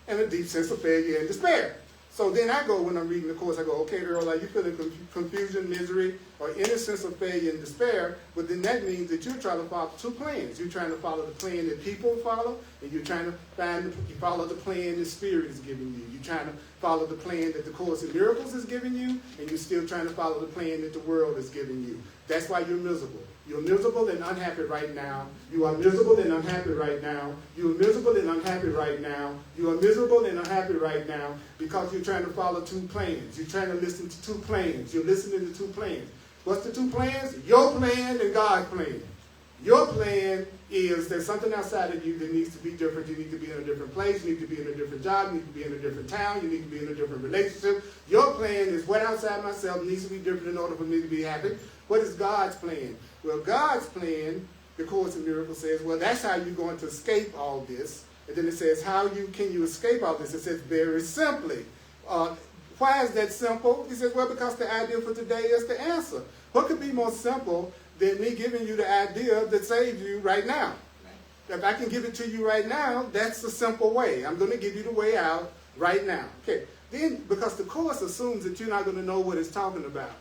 and a deep sense of failure and despair. So then I go, when I'm reading the course, I go, okay, Earl, are you feeling confusion, misery, or any sense of failure and despair? But then that means that you're trying to follow two plans. You're trying to follow the plan that people follow, and you're trying to you follow the plan the Spirit is giving you. You're trying to follow the plan that the Course in Miracles is giving you, and you're still trying to follow the plan that the world is giving you. That's why you're miserable. You're miserable and unhappy right now. You are miserable and unhappy right now. You are miserable and unhappy right now. You are miserable and unhappy right now because you're trying to follow two plans. You're trying to listen to two plans. You're listening to two plans. What's the two plans? Your plan and God's plan. Your plan is there's something outside of you that needs to be different. You need to be in a different place. You need to be in a different job. You need to be in a different town. You need to be in a different relationship. Your plan is what outside myself needs to be different in order for me to be happy. What is God's plan? Well, God's plan, the Course in Miracles says, well, that's how you're going to escape all this. And then it says, can you escape all this? It says, very simply. Why is that simple? He says, well, because the idea for today is the answer. What could be more simple than me giving you the idea that saves you right now? Right. If I can give it to you right now, that's the simple way. I'm going to give you the way out right now. Okay. Then, because the Course assumes that you're not going to know what it's talking about.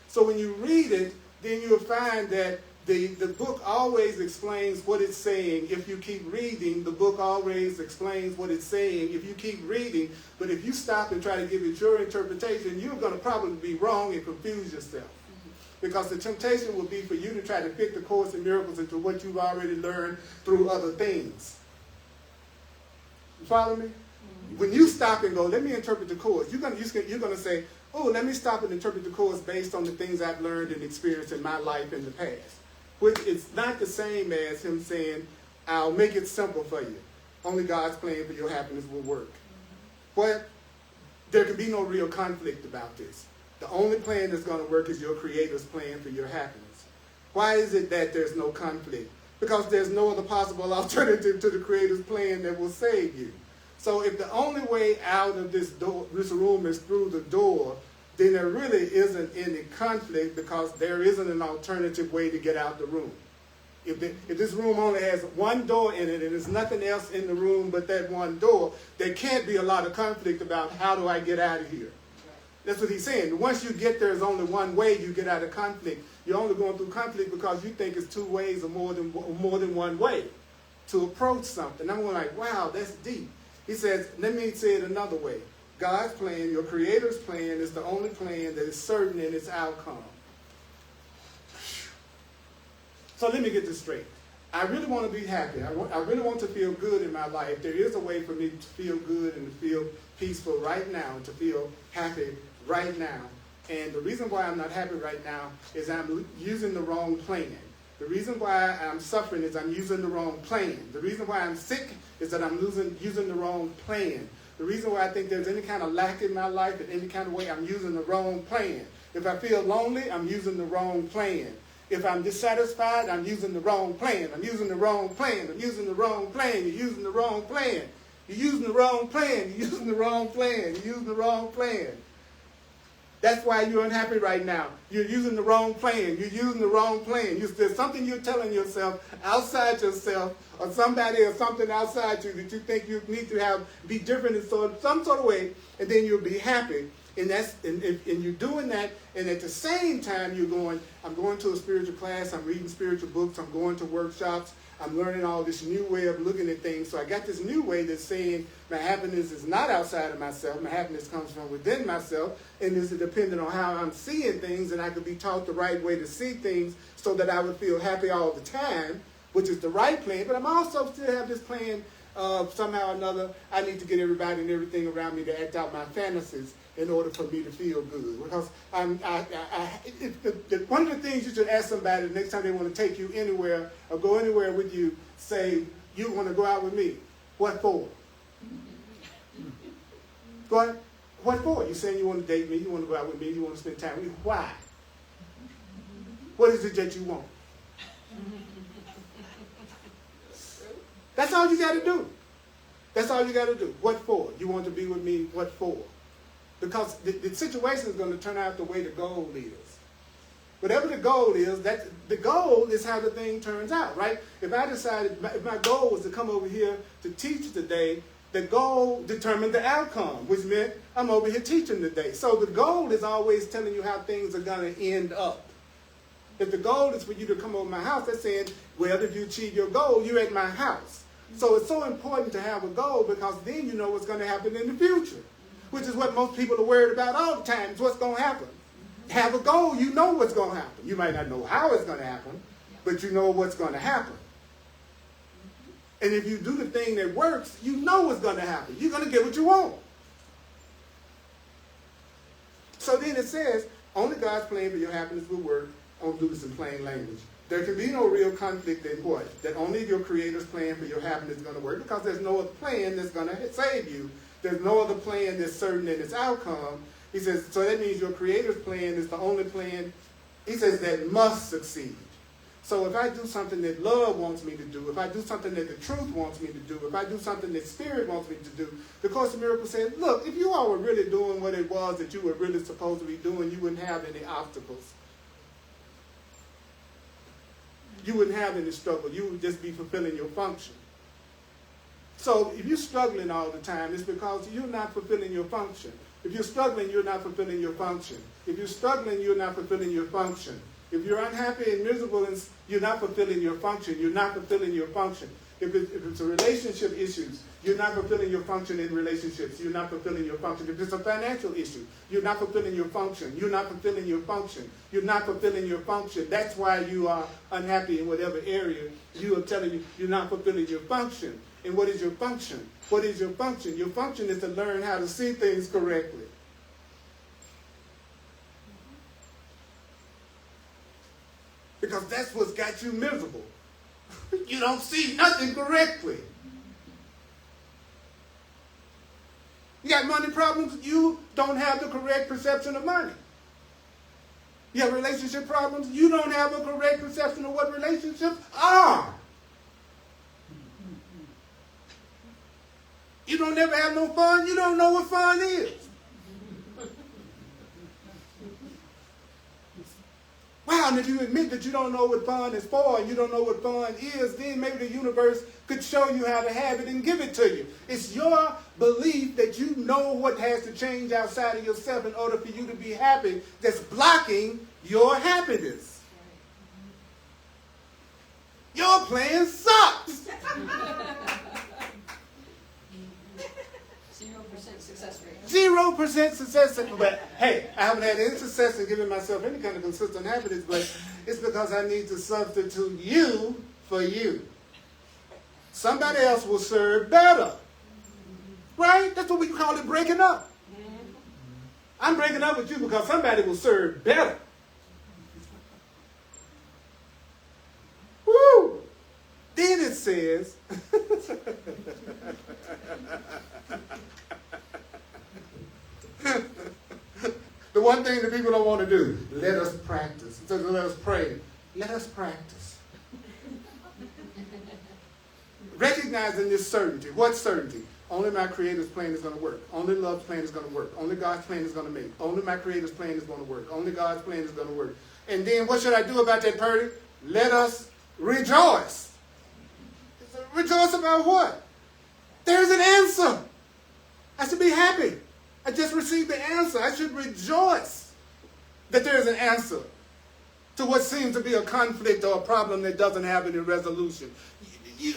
So when you read it, then you'll find that the book always explains what it's saying. If you keep reading, the book always explains what it's saying. If you keep reading, but if you stop and try to give it your interpretation, you're going to probably be wrong and confuse yourself. Because the temptation will be for you to try to fit the Course in Miracles into what you've already learned through other things. You follow me? When you stop and go, let me interpret the Course, you're going to say, oh, let me stop and interpret the Course based on the things I've learned and experienced in my life in the past. Which is not the same as him saying, I'll make it simple for you. Only God's plan for your happiness will work. But there can be no real conflict about this. The only plan that's going to work is your Creator's plan for your happiness. Why is it that there's no conflict? Because there's no other possible alternative to the Creator's plan that will save you. So if the only way out of this room is through the door, then there really isn't any conflict because there isn't an alternative way to get out the room. If this room only has one door in it and there's nothing else in the room but that one door, there can't be a lot of conflict about how do I get out of here. That's what he's saying. Once you get there's only one way you get out of conflict. You're only going through conflict because you think it's two ways or more than one way to approach something. I'm going like, wow, that's deep. He says, let me say it another way. God's plan, your Creator's plan, is the only plan that is certain in its outcome. So let me get this straight. I really want to be happy. I really want to feel good in my life. There is a way for me to feel good and to feel peaceful right now, to feel happy right now. And the reason why I'm not happy right now is I'm using the wrong plan. The reason why I'm suffering is I'm using the wrong plan. The reason why I'm sick is that I'm using the wrong plan. The reason why I think there's any kind of lack in my life in any kind of way, I'm using the wrong plan. If I feel lonely, I'm using the wrong plan. If I'm dissatisfied, I'm using the wrong plan. I'm using the wrong plan. I'm using the wrong plan. You're using the wrong plan. You're using the wrong plan. You're using the wrong plan. You're using the wrong plan. That's why you're unhappy right now. You're using the wrong plan. You're using the wrong plan. There's something you're telling yourself outside yourself, or somebody or something outside you that you think you need to be different in some sort of way, and then you'll be happy. And you're doing that, and at the same time I'm going to a spiritual class, I'm reading spiritual books, I'm going to workshops, I'm learning all this new way of looking at things. So I got this new way that's saying my happiness is not outside of myself, my happiness comes from within myself, and this is dependent on how I'm seeing things, and I could be taught the right way to see things so that I would feel happy all the time, which is the right plan. But I'm also still have this plan of somehow or another, I need to get everybody and everything around me to act out my fantasies in order for me to feel good. Because one of the things you should ask somebody the next time they want to take you anywhere or go anywhere with you, say, you want to go out with me. What for? What for? You're saying you want to date me, you want to go out with me, you want to spend time with me. Why? What is it that you want? That's all you got to do. That's all you got to do. What for? You want to be with me, what for? Because the situation is going to turn out the way the goal is. Whatever the goal is, the goal is how the thing turns out, right? If I decided, if my goal was to come over here to teach today, the goal determined the outcome, which meant I'm over here teaching today. So the goal is always telling you how things are going to end up. If the goal is for you to come over my house, that's saying, well, if you achieve your goal, you're at my house. So it's so important to have a goal because then you know what's going to happen in the future, which is what most people are worried about all the time, is what's going to happen. Have a goal, you know what's going to happen. You might not know how it's going to happen, but you know what's going to happen. And if you do the thing that works, you know what's going to happen. You're going to get what you want. So then it says, only God's plan for your happiness will work. I'll do this in plain language. There can be no real conflict in what? That only your Creator's plan for your happiness is going to work, because there's no other plan that's going to save you. There's no other plan that's certain in its outcome. He says, so that means your Creator's plan is the only plan, he says, that must succeed. So if I do something that love wants me to do, if I do something that the truth wants me to do, if I do something that Spirit wants me to do, the Course in Miracles says, look, if you all were really doing what it was that you were really supposed to be doing, you wouldn't have any obstacles. You wouldn't have any struggle. You would just be fulfilling your function. So if you're struggling all the time, it's because you're not fulfilling your function. If you're struggling, you're not fulfilling your function. If you're struggling, you're not fulfilling your function. If you're unhappy and miserable, you're not fulfilling your function. You're not fulfilling your function. If it's a relationship issues, you're not fulfilling your function in relationships. You're not fulfilling your function. If it's a financial issue, you're not fulfilling your function. You're not fulfilling your function. You're not fulfilling your function. That's why you are unhappy in whatever area. You are telling you you're not fulfilling your function. And what is your function? What is your function? Your function is to learn how to see things correctly. Because that's what's got you miserable. You don't see nothing correctly. You got money problems, you don't have the correct perception of money. You have relationship problems, you don't have a correct perception of what relationships are. You don't ever have no fun, you don't know what fun is. Wow, and if you admit that you don't know what fun is for and you don't know what fun is, then maybe the universe could show you how to have it and give it to you. It's your belief that you know what has to change outside of yourself in order for you to be happy that's blocking your happiness. Your plan sucks. 0% success rate. 0% success rate. But hey, I haven't had any success in giving myself any kind of consistent happiness, but it's because I need to substitute you for you. Somebody else will serve better. Right? That's what we call it, breaking up. I'm breaking up with you because somebody will serve better. Woo! Then it says, the one thing that people don't want to do, let us practice. It says, let us pray. Let us practice. Recognizing this certainty. What certainty? Only my Creator's plan is going to work. Only love's plan is going to work. Only God's plan is going to make. Only my Creator's plan is going to work. Only God's plan is going to work. And then what should I do about that, Purdy? Let us rejoice. Rejoice about what? There's an answer. I should be happy. I just received the answer. I should rejoice that there is an answer to what seems to be a conflict or a problem that doesn't have any resolution.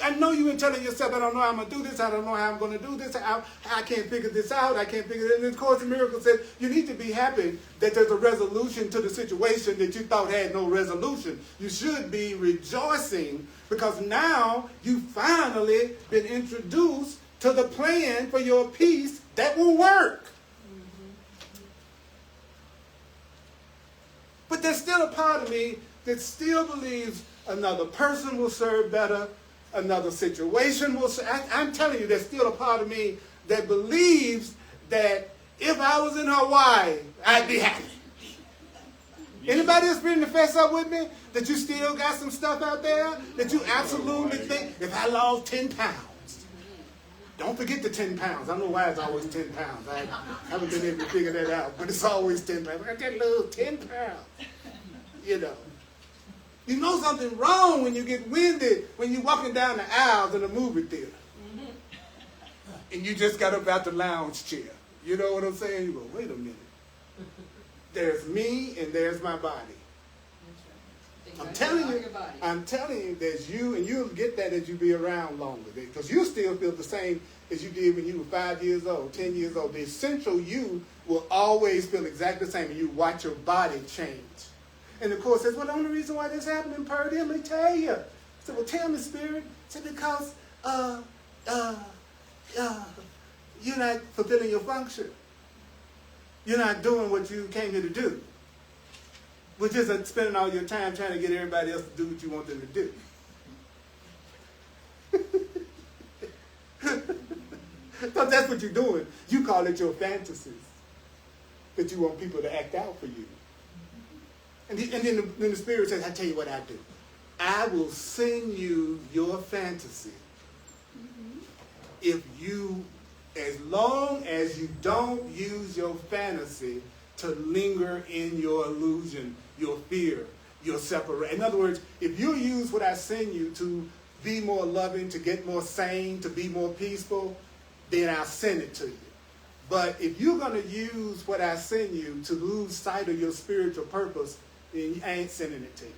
I know you were telling yourself, I don't know how I'm going to do this. I don't know how I'm going to do this. I can't figure this out. I can't figure it out. And the Course in Miracles says you need to be happy that there's a resolution to the situation that you thought had no resolution. You should be rejoicing because now you've finally been introduced to the plan for your peace that will work. But there's still a part of me that still believes another person will serve better, another situation will serve. I'm telling you, there's still a part of me that believes that if I was in Hawaii, I'd be happy. Anybody else ready to fess up with me? That you still got some stuff out there that you absolutely think, if I lost 10 pounds. Don't forget the 10 pounds. I don't know why it's always 10 pounds. I haven't been able to figure that out, but it's always 10 pounds. I got that little 10 pounds. You know. You know something wrong when you get winded when you're walking down the aisles in a movie theater. And you just got up out the lounge chair. You know what I'm saying? You go, wait a minute. There's me and there's my body. I'm telling you, there's you, and you'll get that as you be around longer. Because you still feel the same as you did when you were 5 years old, 10 years old. The essential you will always feel exactly the same, and you watch your body change. And of course, that's the only reason why this happened, Purdy. Let me tell you. I said, well, tell me, Spirit. I said, because you're not fulfilling your function. You're not doing what you came here to do. Which isn't spending all your time trying to get everybody else to do what you want them to do. So that's what you're doing. You call it your fantasies. That you want people to act out for you. And then the Spirit says, I tell you what I do. I will send you your fantasy if you, as long as you don't use your fantasy to linger in your illusion, your fear, your separation. In other words, if you use what I send you to be more loving, to get more sane, to be more peaceful, then I'll send it to you. But if you're going to use what I send you to lose sight of your spiritual purpose, then I ain't sending it to you.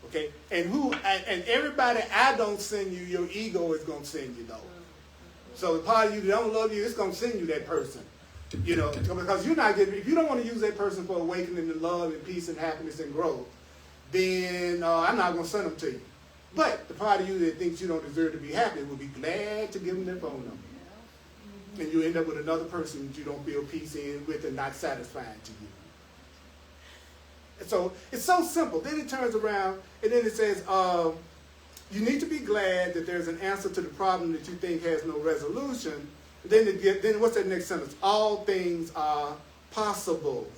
Okay? And everybody I don't send you, your ego is going to send you, though. So the part of you that don't love you, it's going to send you that person. You know, because you're not getting, if you don't want to use that person for awakening and love and peace and happiness and growth, then I'm not going to send them to you. But the part of you that thinks you don't deserve to be happy will be glad to give them their phone number. And you end up with another person that you don't feel peace in with and not satisfying to you. And so it's so simple. Then it turns around and then it says, you need to be glad that there's an answer to the problem that you think has no resolution. Then what's that next sentence? All things are possible.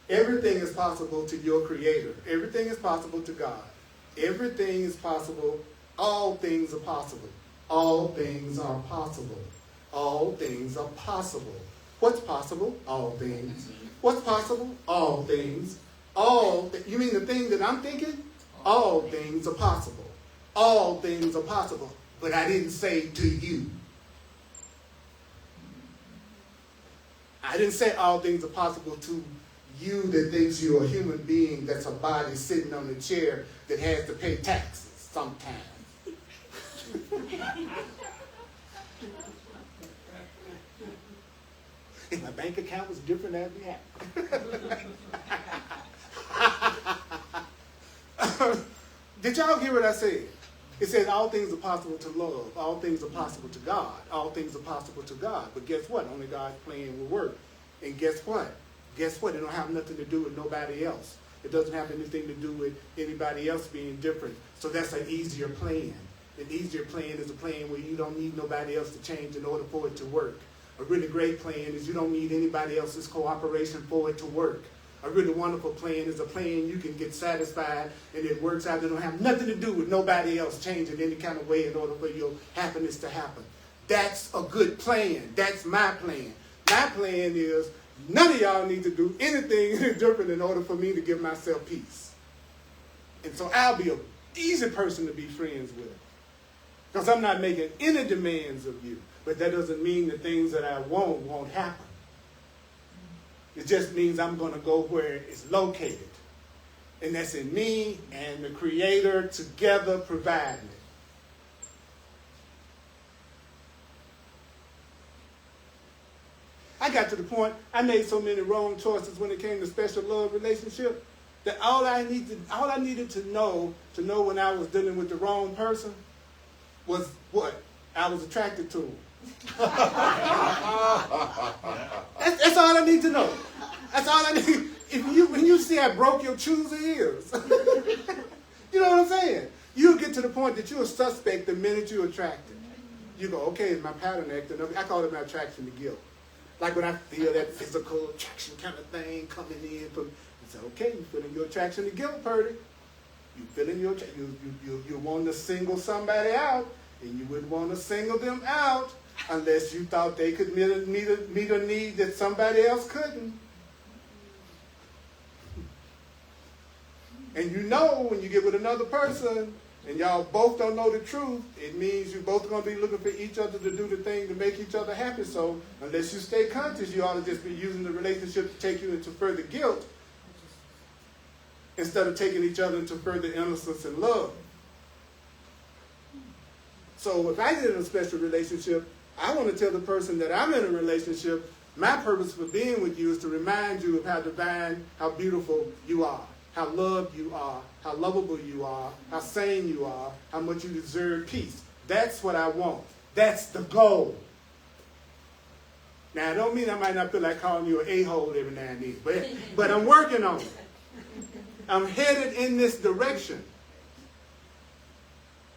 Everything is possible to your Creator. Everything is possible to God. Everything is possible. All things are possible. All things are possible. All things are possible. What's possible? All things. What's possible? All things. You mean the thing that I'm thinking? All things are possible. All things are possible. But I didn't say to you. I didn't say all things are possible to you that thinks you're a human being that's a body sitting on a chair that has to pay taxes sometimes. If my bank account was different, that'd be happy. Did y'all hear what I said? It says all things are possible to love. All things are possible to God. All things are possible to God. But guess what? Only God's plan will work. And guess what? Guess what? It don't have nothing to do with nobody else. It doesn't have anything to do with anybody else being different. So that's an easier plan. An easier plan is a plan where you don't need nobody else to change in order for it to work. A really great plan is you don't need anybody else's cooperation for it to work. A really wonderful plan is a plan you can get satisfied and it works out. It don't have nothing to do with nobody else changing any kind of way in order for your happiness to happen. That's a good plan. That's my plan. My plan is none of y'all need to do anything different in order for me to give myself peace. And so I'll be an easy person to be friends with. Because I'm not making any demands of you. But that doesn't mean the things that I want won't happen. It just means I'm going to go where it's located. And that's in me and the Creator together providing it. I got to the point, I made so many wrong choices when it came to special love relationship that all I needed to know when I was dealing with the wrong person was what? I was attracted to him. That's all I need to know. That's all I need. When you see I broke your chooser ears, you know what I'm saying? You get to the point that you're a suspect the minute you're attracted. You go, okay, is my pattern acting up? I call it my attraction to guilt. Like when I feel that physical attraction kind of thing coming in from, I say, okay, you feeling your attraction to guilt, Purdy. You feeling your you want to single somebody out, and you wouldn't want to single them out unless you thought they could meet a need that somebody else couldn't. And you know when you get with another person and y'all both don't know the truth, it means you both going to be looking for each other to do the thing to make each other happy. So unless you stay conscious, you ought to just be using the relationship to take you into further guilt instead of taking each other into further innocence and love. So if I get in a special relationship, I want to tell the person that I'm in a relationship, my purpose for being with you is to remind you of how divine, how beautiful you are, how loved you are, how lovable you are, how sane you are, how much you deserve peace. That's what I want. That's the goal. Now, I don't mean I might not feel like calling you an a-hole every now and then, but I'm working on it. I'm headed in this direction.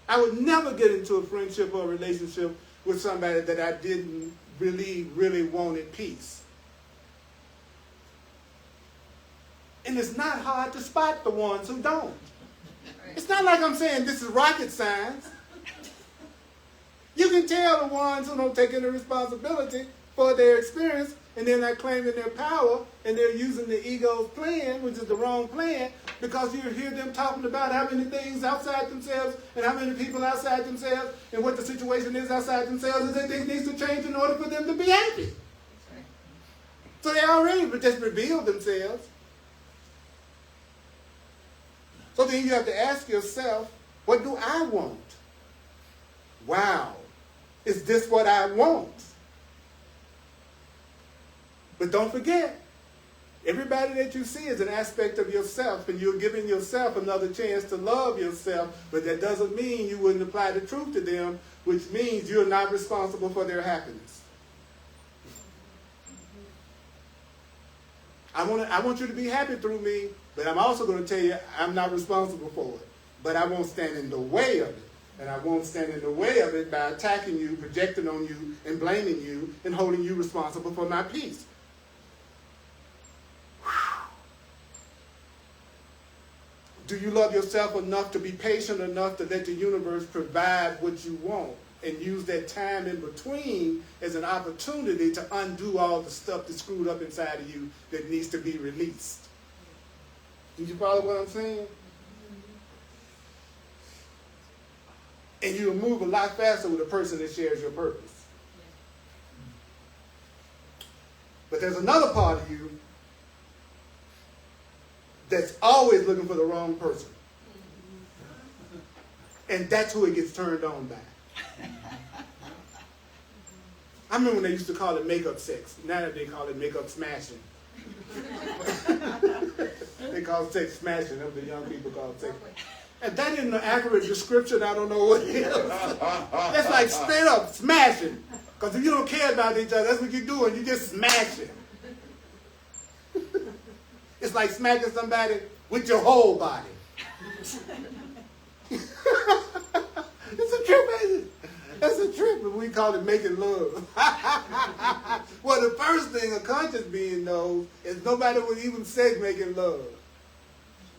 I would never get into a friendship or a relationship with somebody that I didn't really wanted peace. And it's not hard to spot the ones who don't. It's not like I'm saying this is rocket science. You can tell the ones who don't take any responsibility for their experience and they're not claiming their power and they're using the ego's plan, which is the wrong plan, because you hear them talking about how many things outside themselves and how many people outside themselves and what the situation is outside themselves and that things need to change in order for them to be happy. So they already just revealed themselves. So then you have to ask yourself, what do I want? Wow, is this what I want? But don't forget, everybody that you see is an aspect of yourself, and you're giving yourself another chance to love yourself, but that doesn't mean you wouldn't apply the truth to them, which means you're not responsible for their happiness. I want you to be happy through me, but I'm also going to tell you I'm not responsible for it. But I won't stand in the way of it. And I won't stand in the way of it by attacking you, projecting on you, and blaming you, and holding you responsible for my peace. Do you love yourself enough to be patient enough to let the universe provide what you want and use that time in between as an opportunity to undo all the stuff that's screwed up inside of you that needs to be released? Do you follow what I'm saying? And you'll move a lot faster with a person that shares your purpose. But there's another part of you that's always looking for the wrong person. And that's who it gets turned on by. I remember when they used to call it makeup sex. Now they call it makeup smashing. They call sex smashing. That's what the young people call sex. And that isn't an accurate description. I don't know what it is. That's like straight up smashing. Because if you don't care about each other, that's what you're doing. You're just smashing. It's like smacking somebody with your whole body. It's a trip, ain't it? That's a trip, but we call it making love. Well, the first thing a conscious being knows is nobody would even say making love.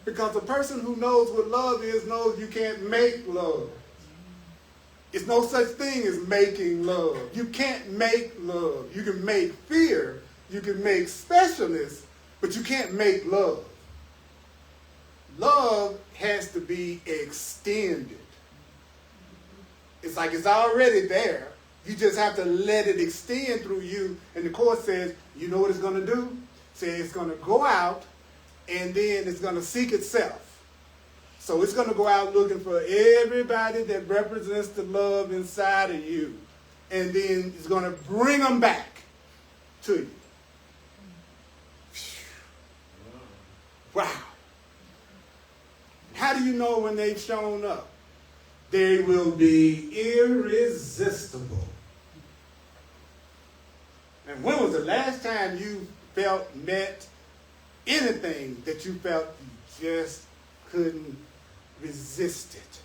Because the person who knows what love is knows you can't make love. It's no such thing as making love. You can't make love. You can make fear. You can make specialness. But you can't make love. Love has to be extended. It's like it's already there. You just have to let it extend through you. And the Course says, you know what it's going to do? It says it's going to go out and then it's going to seek itself. So it's going to go out looking for everybody that represents the love inside of you. And then it's going to bring them back to you. Wow. How do you know when they've shown up? They will be irresistible. And when was the last time you met anything that you felt you just couldn't resist it?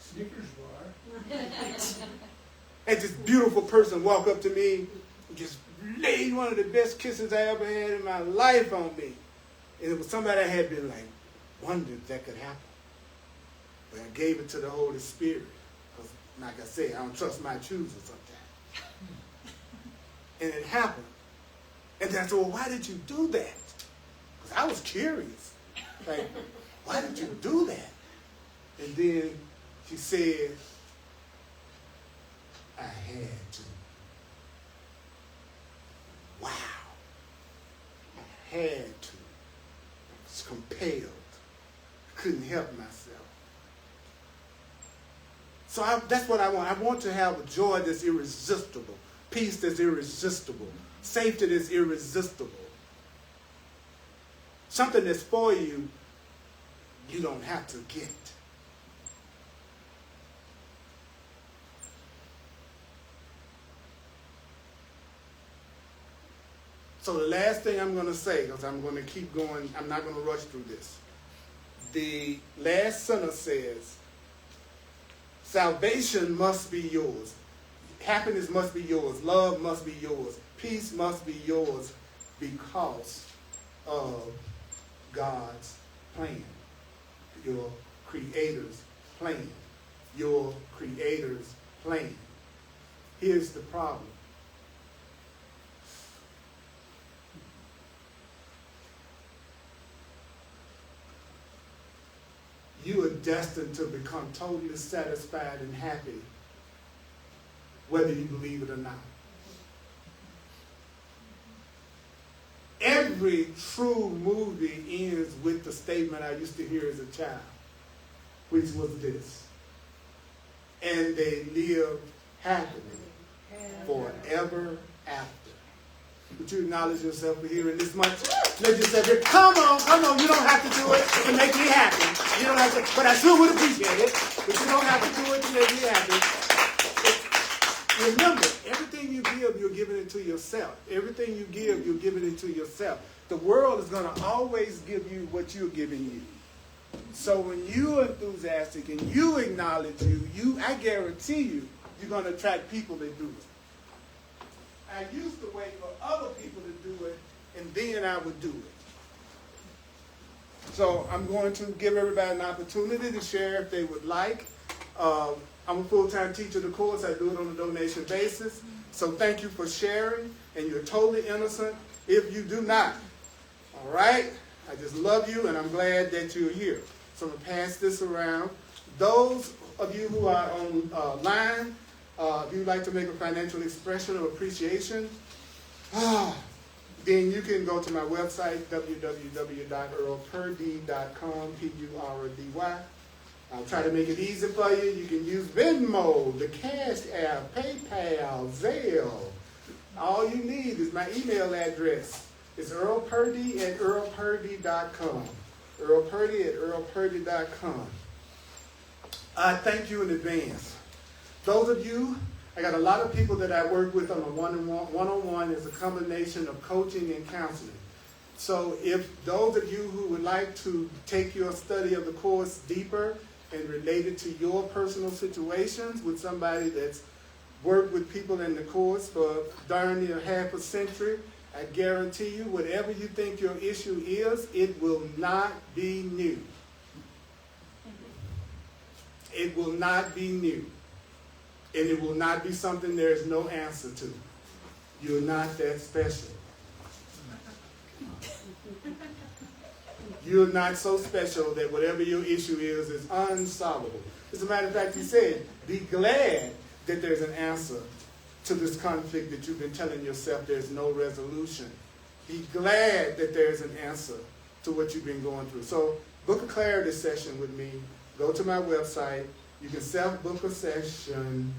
Snickers bar. And this beautiful person walk up to me and just laid one of the best kisses I ever had in my life on me. And it was somebody I had been like, wondered if that could happen. But I gave it to the Holy Spirit. Because, like I say, I don't trust my choosers sometimes. And it happened. And then I said, well, why did you do that? Because I was curious. Like, why did you do that? And then she said, I had to. Wow. I had to. I was compelled. I couldn't help myself. So that's what I want. I want to have a joy that's irresistible, peace that's irresistible, safety that's irresistible. Something that's for you, you don't have to get. So the last thing I'm going to say, because I'm going to keep going, I'm not going to rush through this. The last sentence says, salvation must be yours. Happiness must be yours. Love must be yours. Peace must be yours because of God's plan. Your Creator's plan. Your Creator's plan. Here's the problem. You are destined to become totally satisfied and happy, whether you believe it or not. Every true movie ends with the statement I used to hear as a child, which was this: and they lived happily forever after. Would you acknowledge yourself for hearing this much? Let yourself hear, come on, you don't have to do it to make me happy. You don't have to, but I sure would appreciate it. But you don't have to do it to make me happy. Remember, everything you give, you're giving it to yourself. Everything you give, you're giving it to yourself. The world is going to always give you what you're giving you. So when you're enthusiastic and you acknowledge I guarantee you're going to attract people that do it. I used to wait for other people to do it, and then I would do it. So I'm going to give everybody an opportunity to share if they would like. I'm a full-time teacher of the course. I do it on a donation basis. So thank you for sharing, and you're totally innocent if you do not. All right? I just love you, and I'm glad that you're here. So I'm going to pass this around. Those of you who are online, if you'd like to make a financial expression of appreciation, then you can go to my website, www.earlpurdy.com, P-U-R-D-Y. I'll try to make it easy for you. You can use Venmo, the Cash App, PayPal, Zelle. All you need is my email address. It's earlpurdy@earlpurdy.com. earlpurdy@earlpurdy.com. I thank you in advance. Those of you, I got a lot of people that I work with on a one-on-one as a combination of coaching and counseling. So if those of you who would like to take your study of the course deeper and relate it to your personal situations with somebody that's worked with people in the course for darn near half a century, I guarantee you whatever you think your issue is, it will not be new. It will not be new. And it will not be something there is no answer to. You're not that special. You're not so special that whatever your issue is unsolvable. As a matter of fact, he said, be glad that there's an answer to this conflict that you've been telling yourself there's no resolution. Be glad that there's an answer to what you've been going through. So book a clarity session with me. Go to my website. You can self-book a session,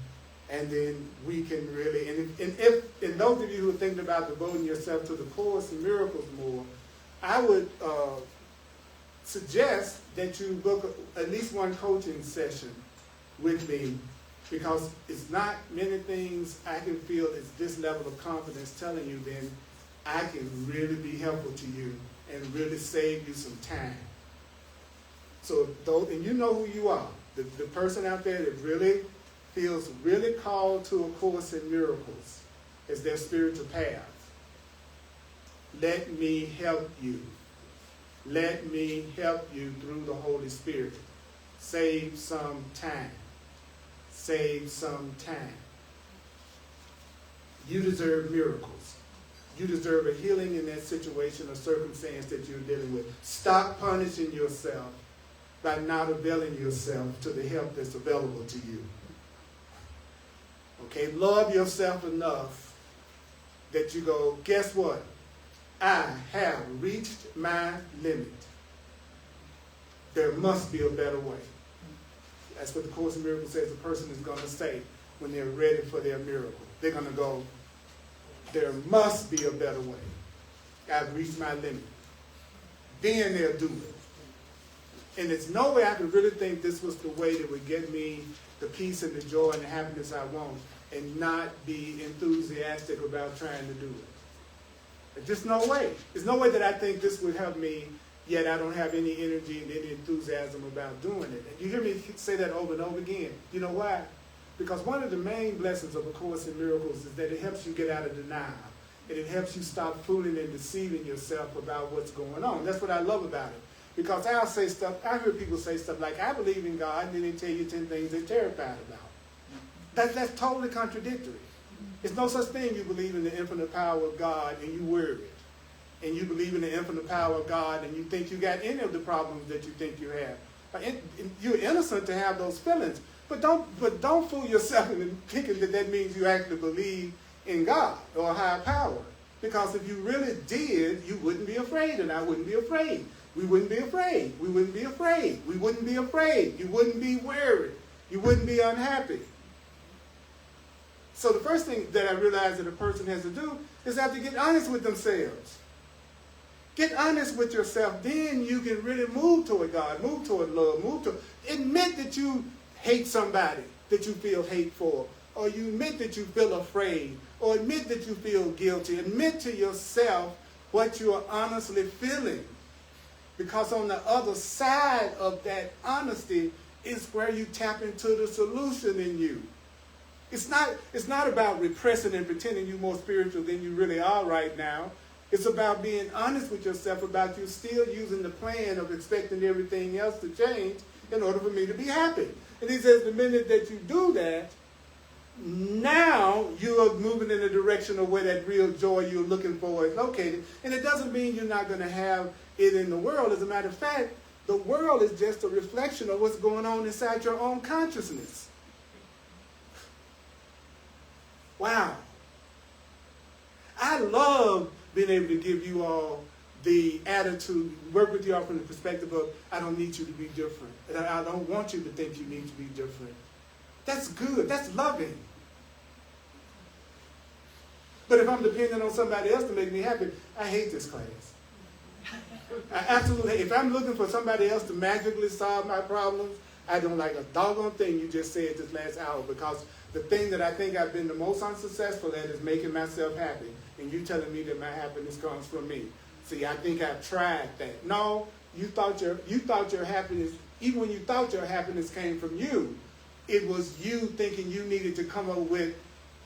and then we can really, and those of you who are thinking about devoting yourself to the Course in Miracles more, I would suggest that you book at least one coaching session with me, because it's not many things I can feel is this level of confidence telling you, then I can really be helpful to you and really save you some time. So, and you know who you are, the person out there that really feels really called to a Course in Miracles as their spiritual path. Let me help you. Let me help you through the Holy Spirit. Save some time. Save some time. You deserve miracles. You deserve a healing in that situation or circumstance that you're dealing with. Stop punishing yourself by not availing yourself to the help that's available to you. Okay, love yourself enough that you go, guess what? I have reached my limit. There must be a better way. That's what the Course in Miracles says a person is going to say when they're ready for their miracle. They're going to go, there must be a better way. I've reached my limit. Then they'll do it. And there's no way I could really think this was the way that would get me the peace and the joy and the happiness I want and not be enthusiastic about trying to do it. There's just no way. There's no way that I think this would help me, yet I don't have any energy and any enthusiasm about doing it. And you hear me say that over and over again. You know why? Because one of the main blessings of A Course in Miracles is that it helps you get out of denial. And it helps you stop fooling and deceiving yourself about what's going on. That's what I love about it. Because I'll say stuff, I hear people say stuff like, I believe in God, and then they tell you 10 things they're terrified about. That's totally contradictory. There's no such thing you believe in the infinite power of God and you worry. And you believe in the infinite power of God and you think you got any of the problems that you think you have. You're innocent to have those feelings. But don't fool yourself into thinking that means you actually believe in God or a higher power. Because if you really did, you wouldn't be afraid, and I wouldn't be afraid. We wouldn't be afraid. We wouldn't be afraid. We wouldn't be afraid. You wouldn't be worried. You wouldn't be unhappy. So the first thing that I realize that a person has to do is have to get honest with themselves. Get honest with yourself. Then you can really move toward God, move toward love, admit that you hate somebody that you feel hate for, or you admit that you feel afraid, or admit that you feel guilty. Admit to yourself what you are honestly feeling. Because on the other side of that honesty is where you tap into the solution in you. It's not about repressing and pretending you're more spiritual than you really are right now. It's about being honest with yourself about you still using the plan of expecting everything else to change in order for me to be happy. And he says the minute that you do that, now you are moving in the direction of where that real joy you're looking for is located. And it doesn't mean you're not going to have it in the world. As a matter of fact, the world is just a reflection of what's going on inside your own consciousness. Wow. I love being able to give you all the attitude, work with you all from the perspective of, I don't need you to be different. And I don't want you to think you need to be different. That's good. That's loving. But if I'm depending on somebody else to make me happy, I hate this class. I absolutely hate. If I'm looking for somebody else to magically solve my problems, I don't like a doggone thing you just said this last hour, because the thing that I think I've been the most unsuccessful at is making myself happy. And you telling me that my happiness comes from me. See, I think I've tried that. No, you thought your happiness, even when you thought your happiness came from you, it was you thinking you needed to come up with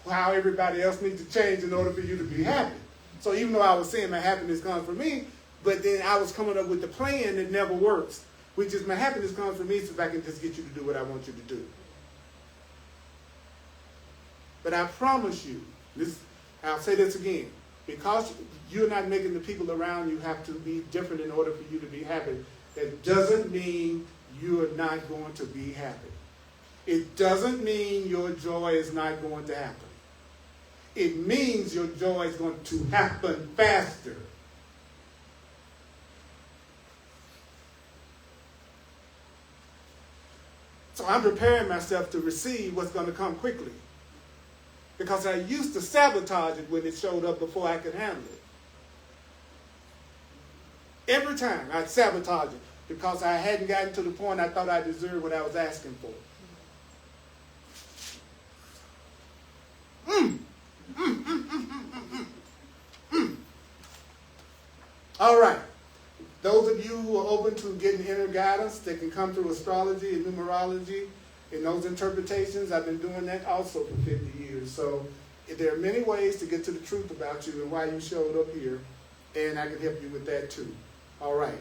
how everybody else needs to change in order for you to be happy. So even though I was saying my happiness comes from me, but then I was coming up with the plan that never works, which is my happiness comes from me so if I can just get you to do what I want you to do. But I promise you, I'll say this again, because you're not making the people around you have to be different in order for you to be happy, that doesn't mean you're not going to be happy. It doesn't mean your joy is not going to happen. It means your joy is going to happen faster. So I'm preparing myself to receive what's going to come quickly. Because I used to sabotage it when it showed up before I could handle it. Every time I'd sabotage it because I hadn't gotten to the point I thought I deserved what I was asking for. All right. Those of you who are open to getting inner guidance that can come through astrology and numerology and those interpretations, I've been doing that also for 50 years. So there are many ways to get to the truth about you and why you showed up here, and I can help you with that too. All right.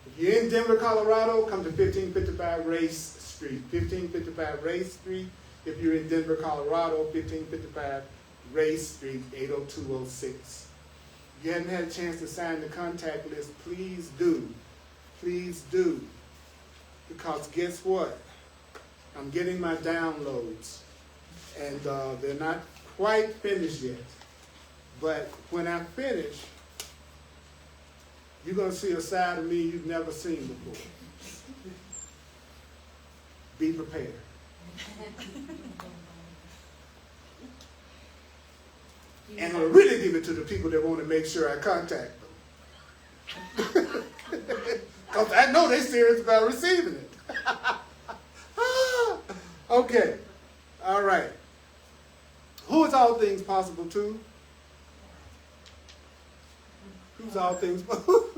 If you're in Denver, Colorado, come to 1555 Race Street. 1555 Race Street. If you're in Denver, Colorado, 1555 Race Street, 80206. If you hadn't had a chance to sign the contact list, please do. Please do. Because guess what? I'm getting my downloads. And they're not quite finished yet. But when I finish, you're going to see a side of me you've never seen before. Be prepared. And I'll really give it to the people that want to make sure I contact them. Because I know they're serious about receiving it. Okay. All right. Who is all things possible to? Who's all things possible?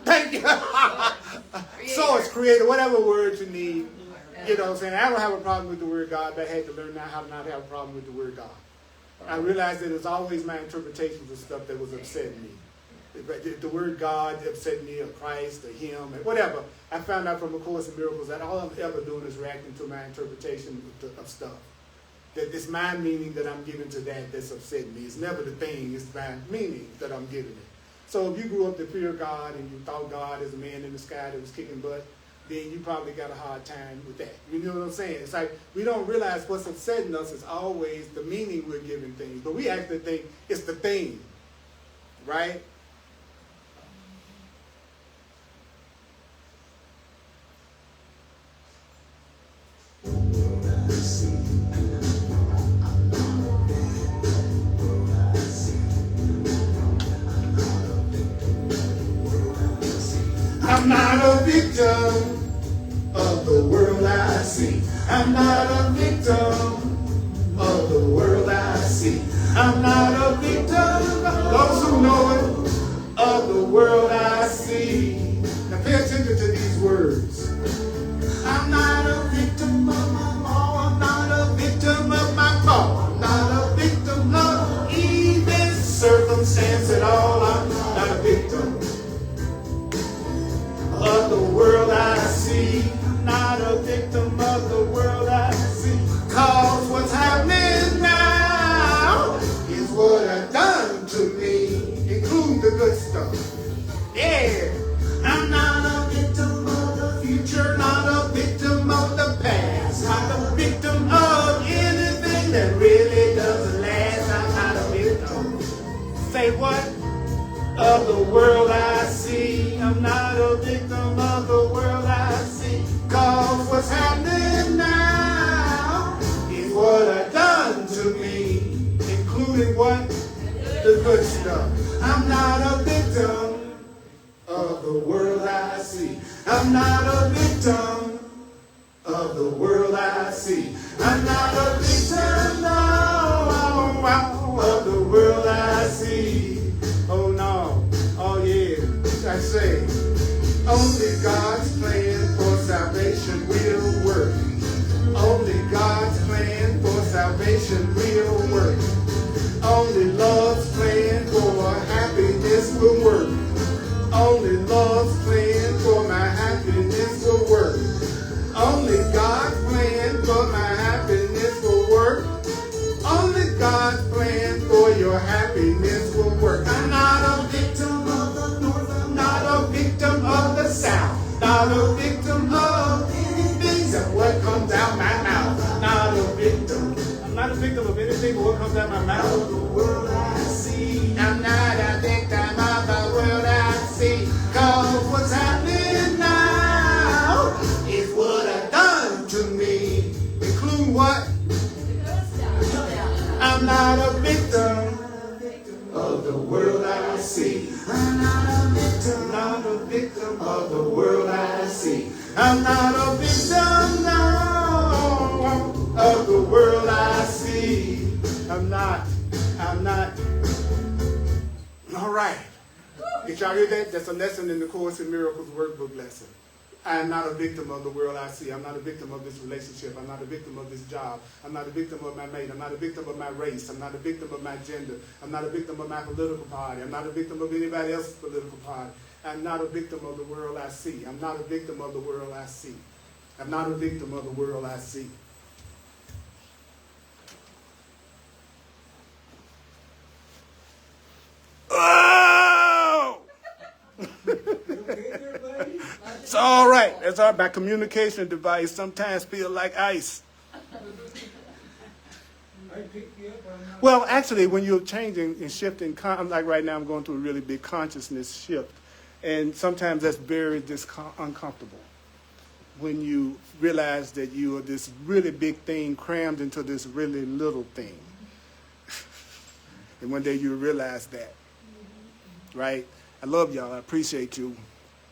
Thank you. Source, creator, whatever word you need. You know what I'm saying? I don't have a problem with the word God, but I had to learn now how to not have a problem with the word God. I realized that it was always my interpretations of stuff that was upsetting me. The word God upset me, or Christ, or Him, or whatever. I found out from A Course in Miracles that all I'm ever doing is reacting to my interpretation of stuff. That it's my meaning that I'm giving to that's upsetting me. It's never the thing, it's my meaning that I'm giving it. So if you grew up to fear God and you thought God is a man in the sky that was kicking butt, then you probably got a hard time with that. You know what I'm saying? It's like we don't realize what's upsetting us is always the meaning we're giving things. But we actually think it's the thing, right? I'm not a victim of the world I see. I'm not a victim of the world I see. I'm not a victim, those who know it, of the world I see. Now pay attention to these words. I'm not a victim of my mom. I'm not a victim of my fault. I'm not a victim of even circumstance at all. I'm not a victim of the world I see. I'm not a victim of the world I see. Cause what's happening now is what I've done to me, including the good stuff. Yeah. I'm not a victim of the future, not a victim of the past, not a victim of anything that really doesn't last. I'm not a victim. Say what? Of the world I see. I'm not a victim of the world I see. Cause what's happening now is what I've done to me, including what? The good stuff. I'm not a victim of the world I see. I'm not a victim of the world I see. I'm not a victim, no, of the world I see. Oh no, oh yeah, I say, only God's plan for salvation will work. Only God's plan for salvation will work. Only love's plan for happiness will work. Only love's plan for my happiness will work. Only God's plan for my happiness will work. Only God's plan for your happiness will work. I'm not a victim of the North. I'm not a victim of the South. Not a victim of anything but what comes out my mouth. I'm not a victim. I'm not a victim of anything but what comes out my mouth. Of the world I see. I'm not a victim of the world I see. Cause what's happening now is what I've done to me. Include what? I'm not a victim of the world I see. I'm not a victim of the world I see. I'm not a victim, no, of the world I see. I'm not. All right. Did y'all hear that? That's a lesson in the Course in Miracles workbook lesson. I am not a victim of the world I see. I'm not a victim of this relationship. I'm not a victim of this job. I'm not a victim of my mate. I'm not a victim of my race. I'm not a victim of my gender. I'm not a victim of my political party. I'm not a victim of anybody else's political party. I'm not a victim of the world I see. I'm not a victim of the world I see. I'm not a victim of the world I see. That's all right. That's all right. My communication device sometimes feel like ice. I picked you up on that. Well, actually, when you're changing and shifting, like right now, I'm going through a really big consciousness shift, and sometimes that's very uncomfortable. When you realize that you are this really big thing crammed into this really little thing, and one day you realize that, right? I love y'all. I appreciate you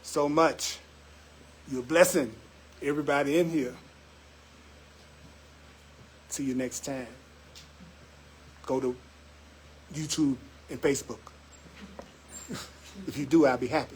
so much. You're a blessing, everybody in here. See you next time. Go to YouTube and Facebook. If you do, I'll be happy.